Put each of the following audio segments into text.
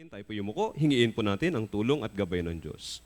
Tayo po yumuko, hingiin po natin ang tulong at gabay ng Diyos.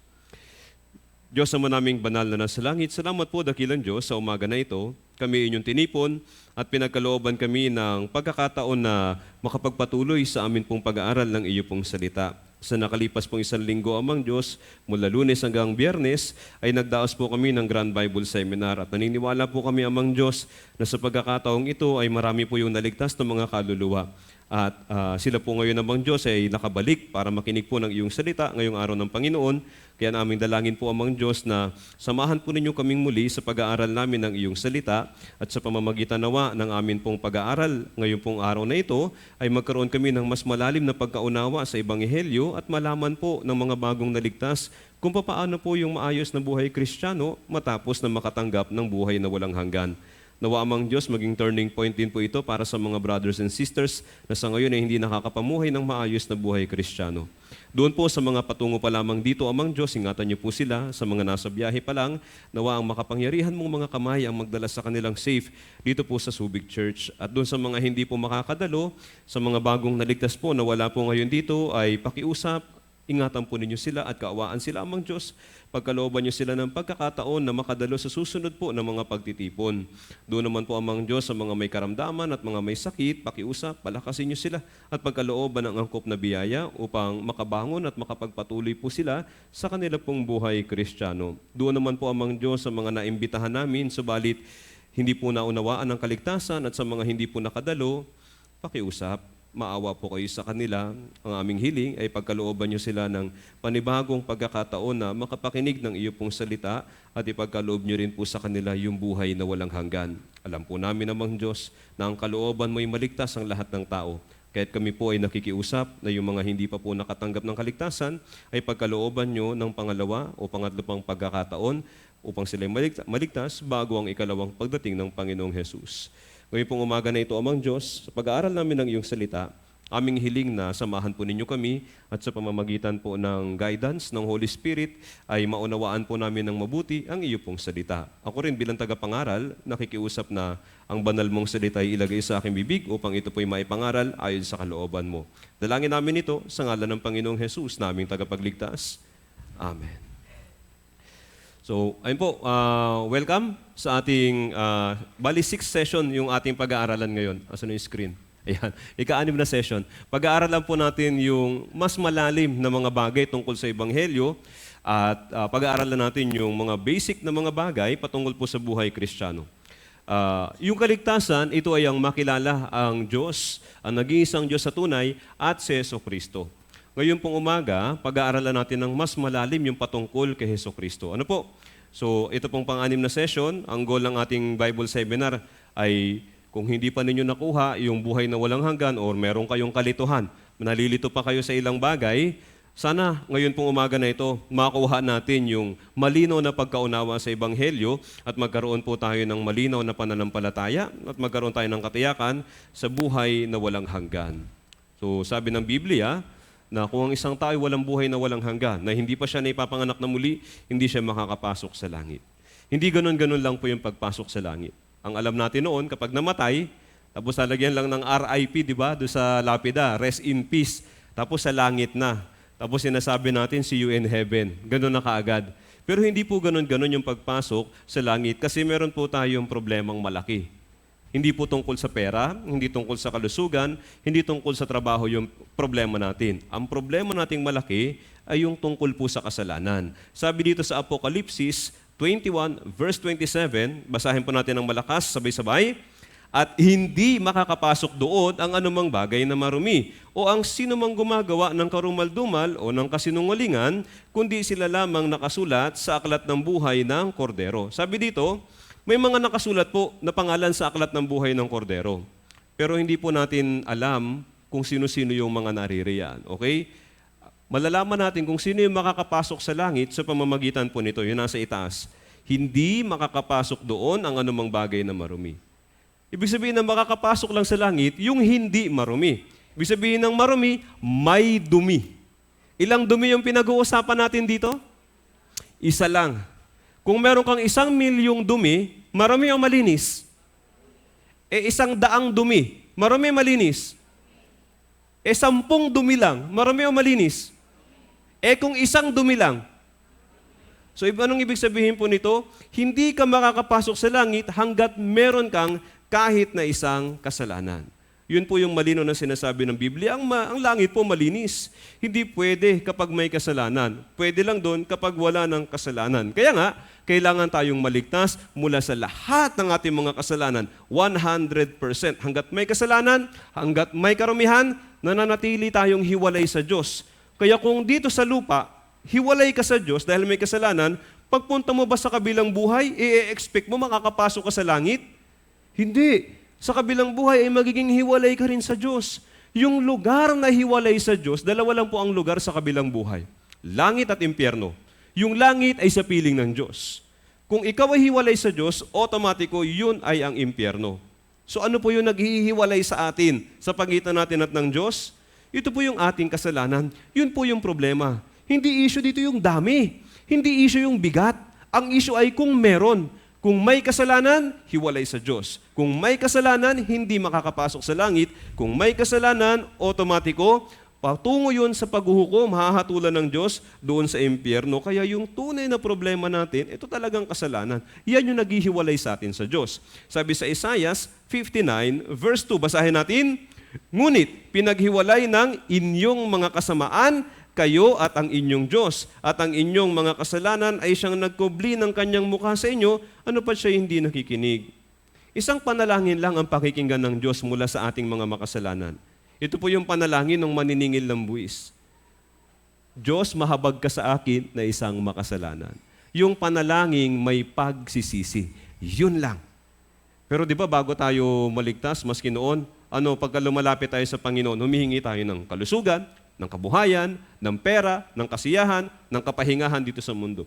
Diyos naman naming banal na nasa langit, salamat po dakilang Diyos sa umaga na ito. Kami inyong tinipon at pinagkalooban kami ng pagkakataon na makapagpatuloy sa amin pong pag-aaral ng iyo pong salita. Sa nakalipas pong isang linggo amang Diyos, mula Lunes hanggang Biyernes, ay nagdaos po kami ng Grand Bible Seminar at naniniwala po kami amang Diyos na sa pagkakataong ito ay marami po yung naligtas ng mga kaluluwa. At sila po ngayon amang Diyos ay nakabalik para makinig po ng iyong salita ngayong araw ng Panginoon. Kaya naming dalangin po amang Diyos na samahan po ninyo kaming muli sa pag-aaral namin ng iyong salita at sa pamamagitan nawa ng amin pong pag-aaral ngayong pong araw na ito ay magkaroon kami ng mas malalim na pagkaunawa sa Ebanghelyo at malaman po ng mga bagong naligtas kung paano po yung maayos na buhay Kristiyano matapos na makatanggap ng buhay na walang hanggan. Nawa amang Diyos, maging turning point din po ito para sa mga brothers and sisters na sa ngayon ay hindi nakakapamuhay ng maayos na buhay Kristiyano. Doon po sa mga patungo pa lamang dito, amang Diyos, ingatan niyo po sila. Sa mga nasa biyahe pa lang, nawa ang makapangyarihan mong mga kamay ang magdala sa kanilang safe dito po sa Subic Church. At doon sa mga hindi po makakadalo, sa mga bagong naligtas po na wala po ngayon dito, ay pakiusap, ingatan po ninyo sila at kaawaan sila amang Diyos. Pagkalooban niyo sila ng pagkakataon na makadalo sa susunod po ng mga pagtitipon. Doon naman po amang Diyos sa mga may karamdaman at mga may sakit, pakiusap, palakasin niyo sila at pagkalooban ng angkop na biyaya upang makabangon at makapagpatuloy po sila sa kanila pong buhay Kristiyano. Doon naman po amang Diyos sa mga naimbitahan namin, subalit hindi po naunawaan ang kaligtasan at sa mga hindi po nakadalo, pakiusap. Maawa po kayo sa kanila. Ang aming hiling ay pagkalooban nyo sila ng panibagong pagkakataon na makapakinig ng iyo pong salita at ipagkaloob nyo rin po sa kanila yung buhay na walang hanggan. Alam po namin namang Diyos na ang kalooban mo ay maligtas ang lahat ng tao. Kaya't kami po ay nakikiusap na yung mga hindi pa po nakatanggap ng kaligtasan ay pagkalooban nyo ng pangalawa o pangatlo pang pagkakataon upang sila maligtas bago ang ikalawang pagdating ng Panginoong Hesus. Ngayon pong umaga na ito, amang Diyos, sa pag-aaral namin ng iyong salita, aming hiling na samahan po ninyo kami at sa pamamagitan po ng guidance ng Holy Spirit ay maunawaan po namin ng mabuti ang iyo pong salita. Ako rin bilang tagapangaral, nakikiusap na ang banal mong salita ay ilagay sa aking bibig upang ito po'y maipangaral ayon sa kalooban mo. Dalangin namin ito sa ngalan ng Panginoong Hesus, naming tagapagligtas. Amen. So, ayun po, welcome sa ating, bali 6th session yung ating pag-aaralan ngayon. Asan yung screen? Ayan, ika-6 na session. Pag-aaralan po natin yung mas malalim na mga bagay tungkol sa Ebanghelyo at pag-aaralan natin yung mga basic na mga bagay patungkol po sa buhay Kristiyano. Yung kaligtasan, ito ay ang makilala ang Diyos, ang nag-iisang Diyos sa tunay at si Jesucristo. Ngayon pong umaga, pag-aaralan natin ng mas malalim yung patungkol kay Jesucristo. Ano po? So, ito pong pang-6 na session. Ang goal ng ating Bible Seminar ay kung hindi pa ninyo nakuha yung buhay na walang hanggan or meron kayong kalituhan, nalilito pa kayo sa ilang bagay, sana ngayon pong umaga na ito, makuha natin yung malinaw na pagkaunawa sa Ebanghelyo at magkaroon po tayo ng malinaw na pananampalataya at magkaroon tayo ng katiyakan sa buhay na walang hanggan. So, sabi ng Biblia, na kung ang isang tao ay walang buhay na walang hanggan, na hindi pa siya naipapanganak na muli, hindi siya makakapasok sa langit. Hindi ganun-ganun lang po yung pagpasok sa langit. Ang alam natin noon, kapag namatay, tapos lalagyan lang ng RIP, di ba, doon sa lapida, rest in peace, tapos sa langit na. Tapos sinasabi natin, see you in heaven. Ganun na kaagad. Pero hindi po ganun-ganun yung pagpasok sa langit kasi meron po tayong problemang malaki. Hindi po tungkol sa pera, hindi tungkol sa kalusugan, hindi tungkol sa trabaho yung problema natin. Ang problema nating malaki ay yung tungkol po sa kasalanan. Sabi dito sa Apokalipsis 21 verse 27, basahin po natin ng malakas, sabay-sabay, at hindi makakapasok doon ang anumang bagay na marumi o ang sinumang gumagawa ng karumal-dumal o ng kasinungalingan, kundi sila lamang nakasulat sa aklat ng buhay ng Kordero. Sabi dito, may mga nakasulat po na pangalan sa aklat ng buhay ng Kordero. Pero hindi po natin alam kung sino-sino yung mga naririyan. Okay? Malalaman natin kung sino yung makakapasok sa langit sa pamamagitan po nito, yun nasa itaas. Hindi makakapasok doon ang anumang bagay na marumi. Ibig sabihin na makakapasok lang sa langit yung hindi marumi. Ibig sabihin ng marumi, may dumi. Ilang dumi yung pinag-uusapan natin dito? Isa lang. Kung meron kang 1,000,000 dumi, marami o malinis? 100 dumi, marami o malinis? 10 dumi lang, marami o malinis? Kung isang dumi lang. So anong ibig sabihin po nito? Hindi ka makakapasok sa langit hanggat meron kang kahit na isang kasalanan. Yun po yung malino na sinasabi ng Biblia. Ang langit po malinis. Hindi pwede kapag may kasalanan. Pwede lang doon kapag wala ng kasalanan. Kaya nga, kailangan tayong maligtas mula sa lahat ng ating mga kasalanan. 100%. Hanggat may kasalanan, hanggat may karumihan, nananatili tayong hiwalay sa Diyos. Kaya kung dito sa lupa, hiwalay ka sa Diyos dahil may kasalanan, pagpunta mo ba sa kabilang buhay, i-expect mo makakapasok ka sa langit? Hindi. Sa kabilang buhay ay magiging hiwalay ka rin sa Diyos. Yung lugar na hiwalay sa Diyos, dalawa lang po ang lugar sa kabilang buhay. Langit at impyerno. Yung langit ay sa piling ng Diyos. Kung ikaw ay hiwalay sa Diyos, otomatiko yun ay ang impyerno. So ano po yung naghihiwalay sa atin sa pagitan natin at ng Diyos? Ito po yung ating kasalanan. Yun po yung problema. Hindi issue dito yung dami. Hindi issue yung bigat. Ang issue ay kung meron. Kung may kasalanan, hiwalay sa Diyos. Kung may kasalanan, hindi makakapasok sa langit. Kung may kasalanan, otomatiko, patungo yun sa paghuhukom, hahatulan ng Diyos doon sa impyerno. Kaya yung tunay na problema natin, ito talagang kasalanan. Yan yung naghihiwalay sa atin sa Diyos. Sabi sa Isaiah 59, verse 2, basahin natin, ngunit pinaghiwalay ng inyong mga kasamaan, kayo at ang inyong Diyos, at ang inyong mga kasalanan ay siyang nagkubli ng kanyang mukha sa inyo, ano pa siya hindi nakikinig? Isang panalangin lang ang pakikinggan ng Diyos mula sa ating mga makasalanan. Ito po yung panalangin ng maniningil ng buwis. Diyos, mahabag ka sa akin na isang makasalanan. Yung panalangin may pagsisisi. Yun lang. Pero di ba bago tayo maligtas, maski noon, pagka lumalapit tayo sa Panginoon, humihingi tayo ng kalusugan, ng kabuhayan, ng pera, ng kasiyahan, ng kapahingahan dito sa mundo.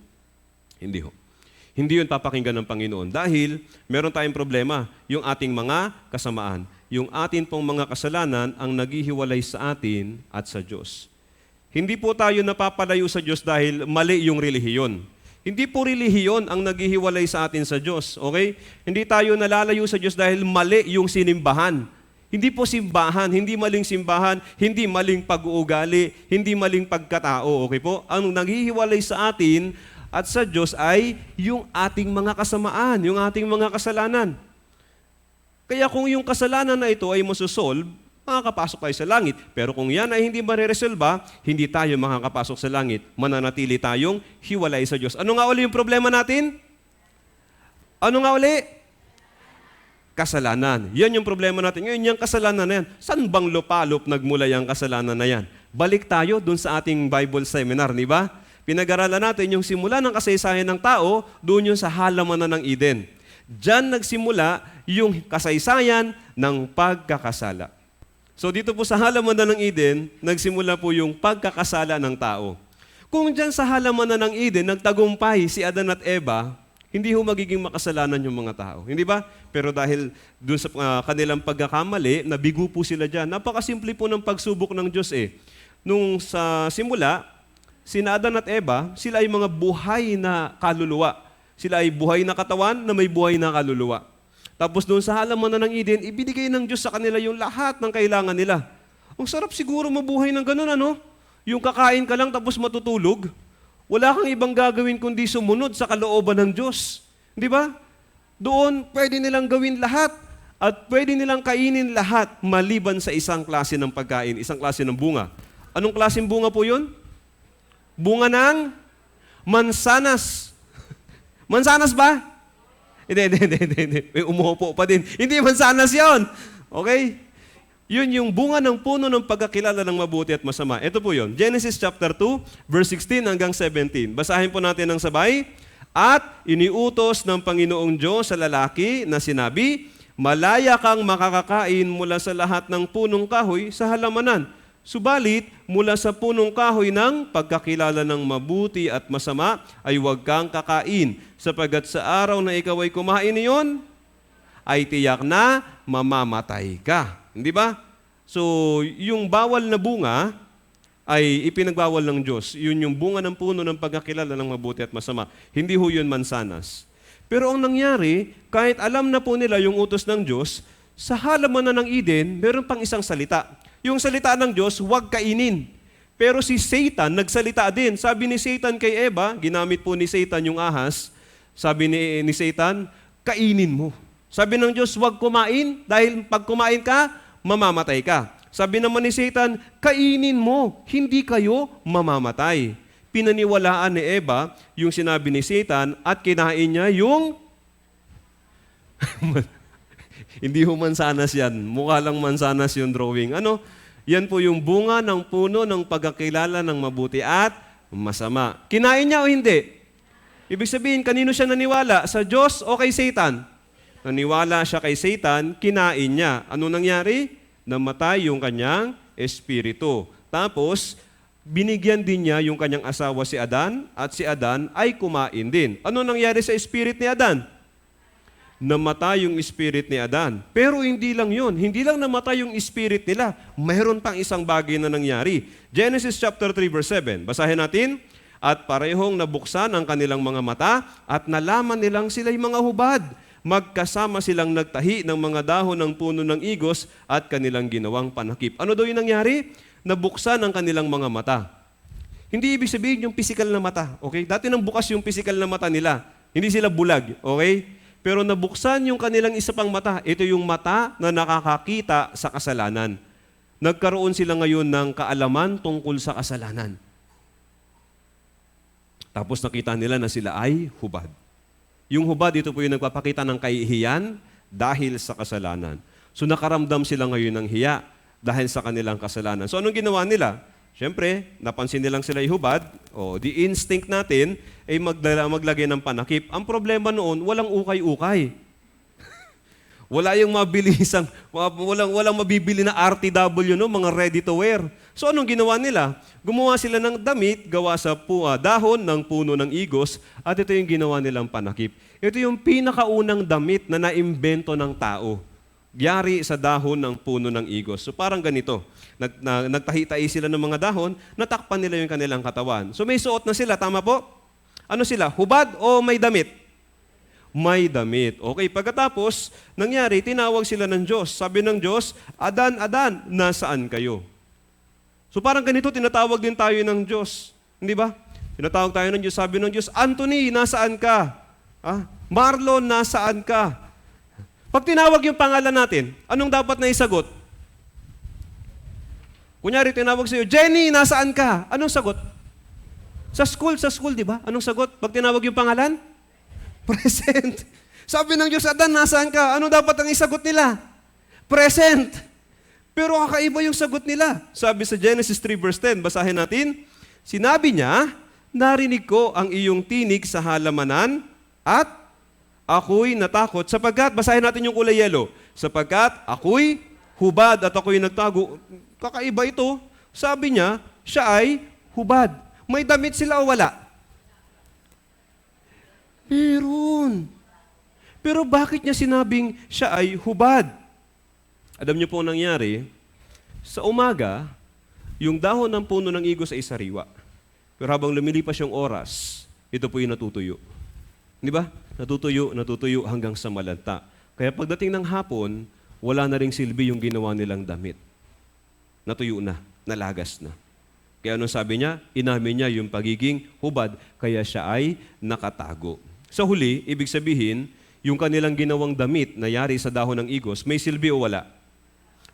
Hindi ho. Hindi yun papakinggan ng Panginoon dahil meron tayong problema, yung ating mga kasamaan. Yung atin pong mga kasalanan ang naghihiwalay sa atin at sa Diyos. Hindi po tayo napapalayo sa Diyos dahil mali yung relihiyon. Hindi po relihiyon ang naghihiwalay sa atin sa Diyos. Okay? Hindi tayo nalalayo sa Diyos dahil mali yung sinimbahan. Hindi po simbahan, hindi maling simbahan, hindi maling pag-uugali, hindi maling pagkatao, okay po? Ang naghihiwalay sa atin at sa Diyos ay yung ating mga kasamaan, yung ating mga kasalanan. Kaya kung yung kasalanan na ito ay masosolve, makakapasok tayo sa langit. Pero kung yan ay hindi mareresolba, hindi tayo makakapasok sa langit. Mananatili tayong hiwalay sa Diyos. Ano nga uli yung problema natin? Ano nga uli? Kasalanan. Yan yung problema natin. Ngayon, yung kasalanan na yan, saan bang lupalop nagmula yung kasalanan na yan? Balik tayo dun sa ating Bible seminar, di ba? Pinag-aralan natin yung simula ng kasaysayan ng tao, doon yung sa halamanan ng Eden. Diyan nagsimula yung kasaysayan ng pagkakasala. So dito po sa halamanan ng Eden, nagsimula po yung pagkakasala ng tao. Kung diyan sa halamanan ng Eden, nagtagumpay si Adan at Eva, hindi ho magiging makasalanan yung mga tao. Hindi ba? Pero dahil doon sa kanilang pagkakamali, nabigo po sila dyan. Napakasimple po ng pagsubok ng Diyos eh. Nung sa simula, sina Adan at Eva, sila ay mga buhay na kaluluwa. Sila ay buhay na katawan na may buhay na kaluluwa. Tapos doon sa halamanan ng Eden, ibinigay ng Diyos sa kanila yung lahat ng kailangan nila. Ang sarap siguro mabuhay ng ganun, ano? Yung kakain ka lang tapos matutulog. Wala kang ibang gagawin kundi sumunod sa kalooban ng Diyos. Di ba? Doon, pwede nilang gawin lahat at pwede nilang kainin lahat maliban sa isang klase ng pagkain, isang klase ng bunga. Anong klaseng bunga po yun? Bunga ng mansanas. Mansanas ba? Hindi. May umuho pa din. Hindi mansanas yon. Okay? Yun yung bunga ng puno ng pagkakilala ng mabuti at masama. Ito po yun. Genesis chapter 2, verse 16 hanggang 17. Basahin po natin ng sabay. At iniutos ng Panginoong Diyos sa lalaki na sinabi, malaya kang makakakain mula sa lahat ng punong kahoy sa halamanan. Subalit, mula sa punong kahoy ng pagkakilala ng mabuti at masama ay huwag kang kakain, sapagat sa araw na ikaw ay kumain niyon, ay tiyak na mamamatay ka. Hindi ba? So, yung bawal na bunga ay ipinagbawal ng Diyos. Yun yung bunga ng puno ng pagkakilala ng mabuti at masama. Hindi ho yun mansanas. Pero ang nangyari, kahit alam na po nila yung utos ng Diyos, Sa halamanan ng Eden, meron pang isang salita. Yung salita ng Diyos, huwag kainin. Pero si Satan, nagsalita din. Sabi ni Satan kay Eva, ginamit po ni Satan yung ahas, sabi ni Satan, kainin mo. Sabi ng Diyos, huwag kumain, dahil pag kumain ka, mamamatay ka. Sabi naman ni Satan, kainin mo, hindi kayo mamamatay. Pinaniwalaan ni Eva yung sinabi ni Satan at kinain niya yung... Hindi ho mansanas yan. Mukha lang mansanas yung drawing. Ano? Yan po yung bunga ng puno ng pagkakilala ng mabuti at masama. Kinain niya o hindi? Ibig sabihin, kanino siya naniwala? Sa Diyos o kay Satan? Naniwala siya kay Satan, kinain niya. Ano nangyari? Namatay yung kanyang espiritu. Tapos, binigyan din niya yung kanyang asawa si Adan at si Adan ay kumain din. Ano nangyari sa spirit ni Adan? Namatay yung spirit ni Adan. Pero hindi lang yun. Hindi lang namatay yung spirit nila. Mayroon pang isang bagay na nangyari. Genesis chapter 3 verse 7. Basahin natin. At parehong nabuksan ang kanilang mga mata at nalaman nilang sila'y mga hubad. Magkasama silang nagtahi ng mga dahon ng puno ng igos at kanilang ginawang panakip. Ano daw yung nangyari? Nabuksan ang kanilang mga mata. Hindi ibig sabihin yung physical na mata. Okay? Dati nang bukas yung physical na mata nila. Hindi sila bulag. Okay? Pero nabuksan yung kanilang isa pang mata. Ito yung mata na nakakakita sa kasalanan. Nagkaroon sila ngayon ng kaalaman tungkol sa kasalanan. Tapos nakita nila na sila ay hubad. Yung hubad, ito po yung nagpapakita ng kahihiyan dahil sa kasalanan. So nakaramdam sila ngayon ng hiya dahil sa kanilang kasalanan. So anong ginawa nila? Siyempre, napansin nilang sila ay hubad. O, the instinct natin ay maglagay ng panakip. Ang problema noon, walang ukay-ukay. Wala yung mabilisang, walang mabibili na RTW, no? Mga ready to wear. So anong ginawa nila? Gumawa sila ng damit, gawa sa dahon ng puno ng igos, at ito yung ginawa nilang panakip. Ito yung pinakaunang damit na naimbento ng tao. Yari sa dahon ng puno ng igos. So parang ganito. Nagtahi-tahi sila ng mga dahon, natakpan nila yung kanilang katawan. So may suot na sila, tama po? Ano sila? Hubad o may damit? May damit. Okay, pagkatapos, nangyari, tinawag sila ng Diyos. Sabi ng Diyos, Adan, Adan, nasaan kayo? So parang ganito, tinatawag din tayo ng Diyos. Hindi ba? Tinatawag tayo ng Diyos. Sabi ng Diyos, Anthony, nasaan ka? Marlon, nasaan ka? Pag tinawag yung pangalan natin, anong dapat na isagot? Kunyari, tinawag sa'yo, Jenny, nasaan ka? Anong sagot? Sa school, di ba? Anong sagot? Pag tinawag yung pangalan? Present. Sabi ng Diyos, Adan, nasaan ka? Ano dapat ang isagot nila? Present. Pero kakaiba yung sagot nila. Sabi sa Genesis 3 verse 10, basahin natin. Sinabi niya, narinig ko ang iyong tinig sa halamanan at ako'y natakot sapagkat, basahin natin yung kulay yellow, sapagkat ako'y hubad at ako'y nagtago. Kakaiba ito. Sabi niya, siya ay hubad. May damit sila o wala? Meron. Pero bakit niya sinabing siya ay hubad? Alam niyo po ang nangyari, sa umaga, yung dahon ng puno ng igos ay sariwa. Pero habang lumilipas yung oras, ito po yung natutuyo. Di ba? Natutuyo hanggang sa malanta. Kaya pagdating ng hapon, wala na ring silbi yung ginawa nilang damit. Natuyo na, nalagas na. Kaya anong sabi niya? Inamin niya yung pagiging hubad, kaya siya ay nakatago. Sa huli, ibig sabihin, yung kanilang ginawang damit na yari sa dahon ng igos, may silbi o wala?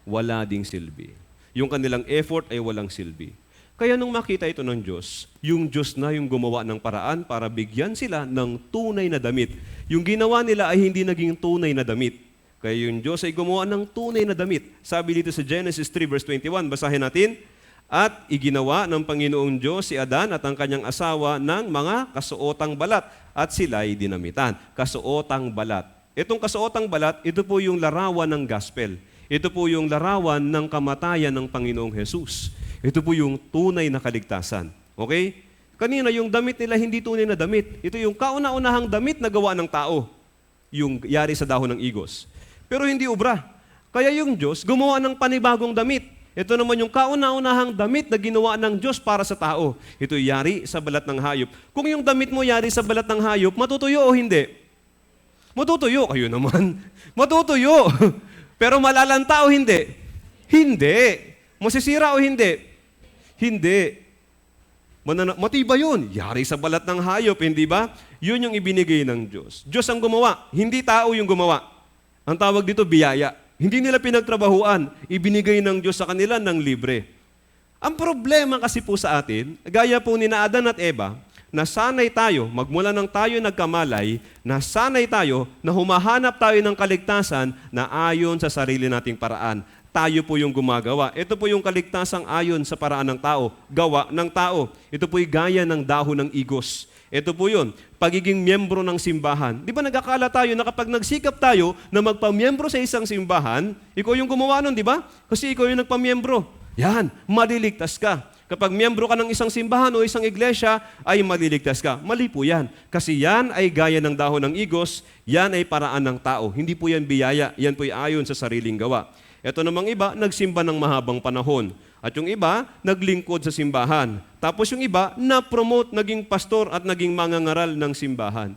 Wala ding silbi. Yung kanilang effort ay walang silbi. Kaya nung makita ito ng Diyos, yung Diyos na yung gumawa ng paraan para bigyan sila ng tunay na damit. Yung ginawa nila ay hindi naging tunay na damit. Kaya yung Diyos ay gumawa ng tunay na damit. Sabi dito sa Genesis 3 verse 21, basahin natin. At iginawa ng Panginoong Diyos si Adan at ang kanyang asawa ng mga kasuotang balat at sila'y dinamitan. Kasuotang balat. Itong kasuotang balat, ito po yung larawan ng gospel. Ito po yung larawan ng kamatayan ng Panginoong Jesus. Ito po yung tunay na kaligtasan. Okay? Kanina, yung damit nila hindi tunay na damit. Ito yung kauna-unahang damit na gawa ng tao. Yung yari sa dahon ng igos. Pero hindi ubra. Kaya yung Diyos gumawa ng panibagong damit. Ito naman yung kauna-unahang damit na ginawa ng Diyos para sa tao. Ito yari sa balat ng hayop. Kung yung damit mo yari sa balat ng hayop, matutuyo o hindi? Matutuyo. Kayo naman. Matutuyo. Pero malalanta o hindi? Hindi. Masisira o hindi? Hindi. Matibay yun. Yari sa balat ng hayop, hindi ba? Yun yung ibinigay ng Diyos. Diyos ang gumawa, hindi tao yung gumawa. Ang tawag dito, biyaya. Hindi nila pinagtrabahuan. Ibinigay ng Diyos sa kanila ng libre. Ang problema kasi po sa atin, gaya po ni Adan at Eva, nasanay tayo, magmula nang tayo nagkamalay, nasanay tayo na humahanap tayo ng kaligtasan na ayon sa sarili nating paraan. Tayo po yung gumagawa. Ito po yung kaligtasang ayon sa paraan ng tao, gawa ng tao. Ito po'y gaya ng dahon ng igos. Ito po yun, pagiging miyembro ng simbahan. Di ba nagkakala tayo na kapag nagsikap tayo na magpamiyembro sa isang simbahan, ikaw yung gumawa nun, di ba? Kasi ikaw yung nagpamiyembro. Yan, maliligtas ka. Kapag miyembro ka ng isang simbahan o isang iglesia, ay maliligtas ka. Mali po yan. Kasi yan ay gaya ng dahon ng igos, yan ay paraan ng tao. Hindi po yan biyaya, yan po'y ayon sa sariling gawa. Ito namang iba, nagsimba ng mahabang panahon. At yung iba, naglingkod sa simbahan. Tapos yung iba, na-promote, naging pastor at naging mangangaral ng simbahan.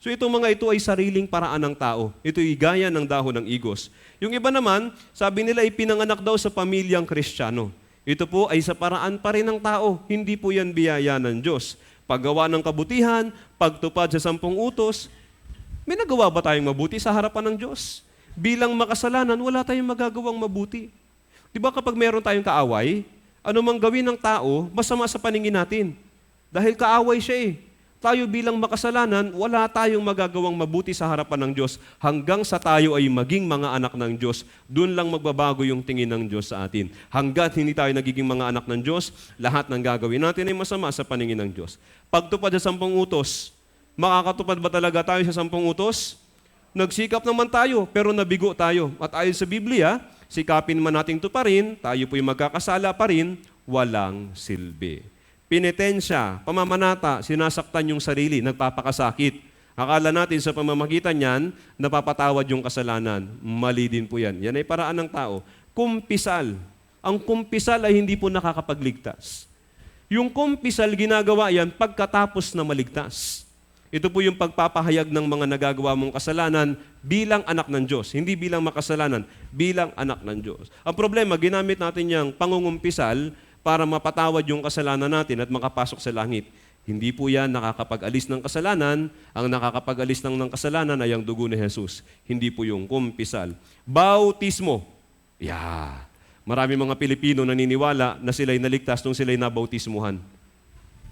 So itong mga ito ay sariling paraan ng tao. Ito ay gaya ng dahon ng igos. Yung iba naman, sabi nila ay pinanganak daw sa pamilyang Kristiyano. Ito po ay sa paraan pa rin ng tao. Hindi po yan biyaya ng Diyos. Paggawa ng kabutihan, pagtupad sa 10 utos, may nagawa ba tayong mabuti sa harapan ng Diyos? Bilang makasalanan, wala tayong magagawang mabuti. Di ba kapag meron tayong kaaway, anumang gawin ng tao, masama sa paningin natin. Dahil kaaway siya eh. Tayo bilang makasalanan, wala tayong magagawang mabuti sa harapan ng Diyos hanggang sa tayo ay maging mga anak ng Diyos. Doon lang magbabago yung tingin ng Diyos sa atin. Hanggat hindi tayo nagiging mga anak ng Diyos, lahat ng gagawin natin ay masama sa paningin ng Diyos. Pagtupad sa 10 utos, makakatupad ba talaga tayo sa 10 utos? Nagsikap naman tayo, pero nabigo tayo. At ayon sa Biblia, sikapin man nating tuparin, tayo po'y magkakasala pa rin, walang silbi. Penitensya, pamamanata, sinasaktan yung sarili, nagpapakasakit. Akala natin sa pamamagitan niyan, napapatawad yung kasalanan. Mali din po yan. Yan ay paraan ng tao. Kumpisal. Ang kumpisal ay hindi po nakakapagligtas. Yung kumpisal, ginagawa yan pagkatapos na maligtas. Ito po yung pagpapahayag ng mga nagagawa mong kasalanan bilang anak ng Diyos. Hindi bilang makasalanan, bilang anak ng Diyos. Ang problema, ginamit natin yung pangungumpisal para mapatawad yung kasalanan natin at makapasok sa langit. Hindi po yan nakakapag-alis ng kasalanan. Ang nakakapag-alis ng kasalanan ay ang dugo ni Jesus. Hindi po yung kumpisal. Bautismo. Yeah. Marami mga Pilipino naniniwala na sila'y naligtas nung sila'y nabautismuhan.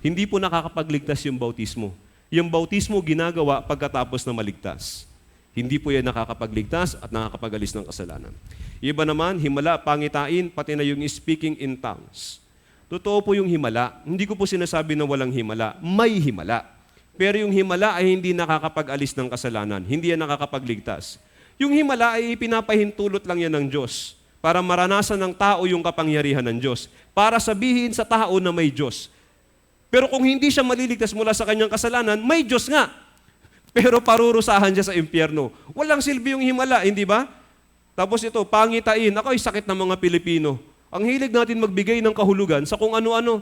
Hindi po nakakapagligtas yung bautismo. Yung bautismo ginagawa pagkatapos na maligtas. Hindi po yan nakakapagligtas at nakakapag-alis ng kasalanan. Iba naman, himala, pangitain, pati na yung speaking in tongues. Totoo po yung himala. Hindi ko po sinasabi na walang himala. May himala. Pero yung himala ay hindi nakakapag-alis ng kasalanan. Hindi yan nakakapagligtas. Yung himala ay pinapahintulot lang yan ng Diyos para maranasan ng tao yung kapangyarihan ng Diyos. Para sabihin sa tao na may Diyos. Pero kung hindi siya maliligtas mula sa kanyang kasalanan, may Diyos nga. Pero parurusahan siya sa impyerno. Walang silbi yung himala, hindi ba? Tapos ito, pangitain. Ako ay sakit ng mga Pilipino. Ang hilig natin magbigay ng kahulugan sa kung ano-ano.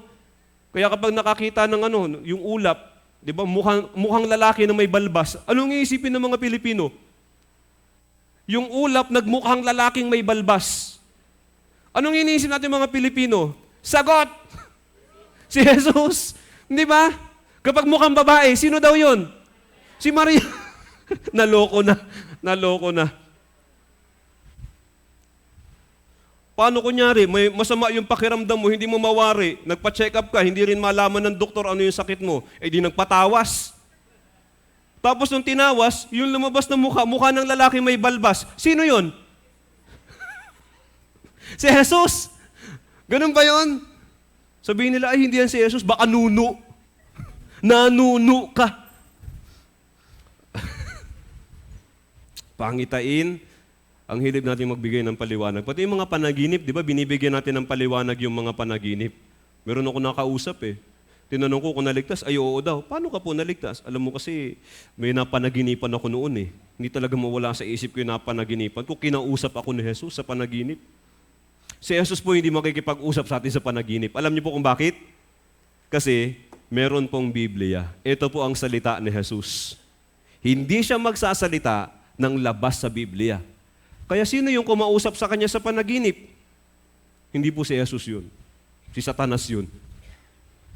Kaya kapag nakakita ng yung ulap, di ba, mukhang lalaki na may balbas, anong iisipin ng mga Pilipino? Yung ulap nagmukhang lalaking may balbas. Anong iniisip natin mga Pilipino? Sagot! Si Jesus. Di ba? Kapag mukhang babae, sino daw yun? Si Maria. Naloko na. Naloko na. Paano kunyari, may masama yung pakiramdam mo, hindi mo mawari, nagpa-check up ka, hindi rin malaman ng doktor ano yung sakit mo, eh di nagpatawas. Tapos nung tinawas, yung lumabas na mukha ng lalaki may balbas. Sino yun? Si Jesus. Ganun ba yun? Sabihin nila, ay hindi yan si Jesus, baka nuno. Nanuno ka. Pangitain, ang hilig natin magbigay ng paliwanag. Pati yung mga panaginip, di ba, binibigyan natin ng paliwanag yung mga panaginip. Meron ako nakausap eh. Tinanong ko kung naligtas, ay oo daw. Paano ka po naligtas? Alam mo kasi, may napanaginipan ako noon eh. Hindi talaga mawala sa isip ko yung napanaginipan ko. Kinausap ako ni Jesus sa panaginip. Si Jesus po hindi makikipag-usap sa atin sa panaginip. Alam niyo po kung bakit? Kasi meron pong Biblia. Ito po ang salita ni Jesus. Hindi siya magsasalita ng labas sa Biblia. Kaya sino yung kumausap sa kanya sa panaginip? Hindi po si Jesus yun. Si Satanas yun.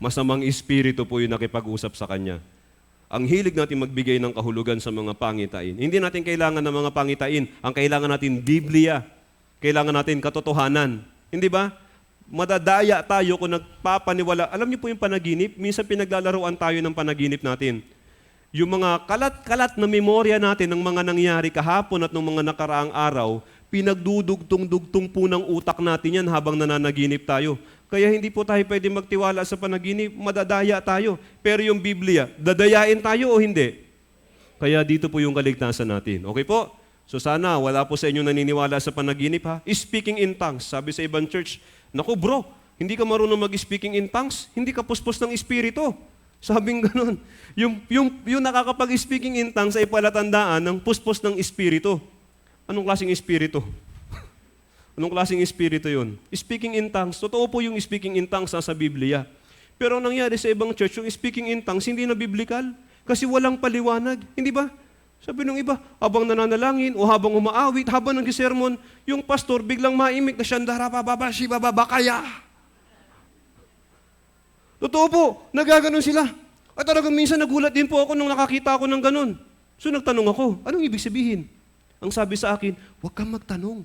Masamang espiritu po yung nakipag-usap sa kanya. Ang hilig natin magbigay ng kahulugan sa mga pangitain. Hindi natin kailangan ng mga pangitain. Ang kailangan natin, Biblia. Kailangan natin katotohanan. Hindi ba? Madadaya tayo kung nagpapaniwala. Alam niyo po yung panaginip? Minsan pinaglalaroan tayo ng panaginip natin. Yung mga kalat-kalat na memorya natin ng mga nangyari kahapon at ng mga nakaraang araw, pinagdudugtong-dugtong po ng utak natin yan habang nananaginip tayo. Kaya hindi po tayo pwede magtiwala sa panaginip, madadaya tayo. Pero yung Biblia, dadayain tayo o hindi? Kaya dito po yung kaligtasan natin. Okay po? So sana wala po sa inyo naniniwala sa panaginip ha. Speaking in tongues. Sabi sa ibang church, naku bro, hindi ka marunong mag-speaking in tongues, hindi ka puspos ng espiritu. Sabing ganun. Yung nakakapag-speaking in tongues ay palatandaan ng puspos ng espiritu. Anong klaseng espiritu? Anong klaseng espiritu yun? Speaking in tongues. Totoo po yung speaking in tongues sa Biblia. Pero ang nangyari sa ibang church, yung speaking in tongues hindi na biblical. Kasi walang paliwanag. Hindi ba? Sabi ng iba, habang nananalangin o habang umaawit, habang nag-sermon, yung pastor biglang maimik na siyandara pababashi bababakaya. Totoo po, nagaganon sila. At talagang minsan nagulat din po ako nung nakakita ako ng ganon. So nagtanong ako, anong ibig sabihin? Ang sabi sa akin, huwag kang magtanong.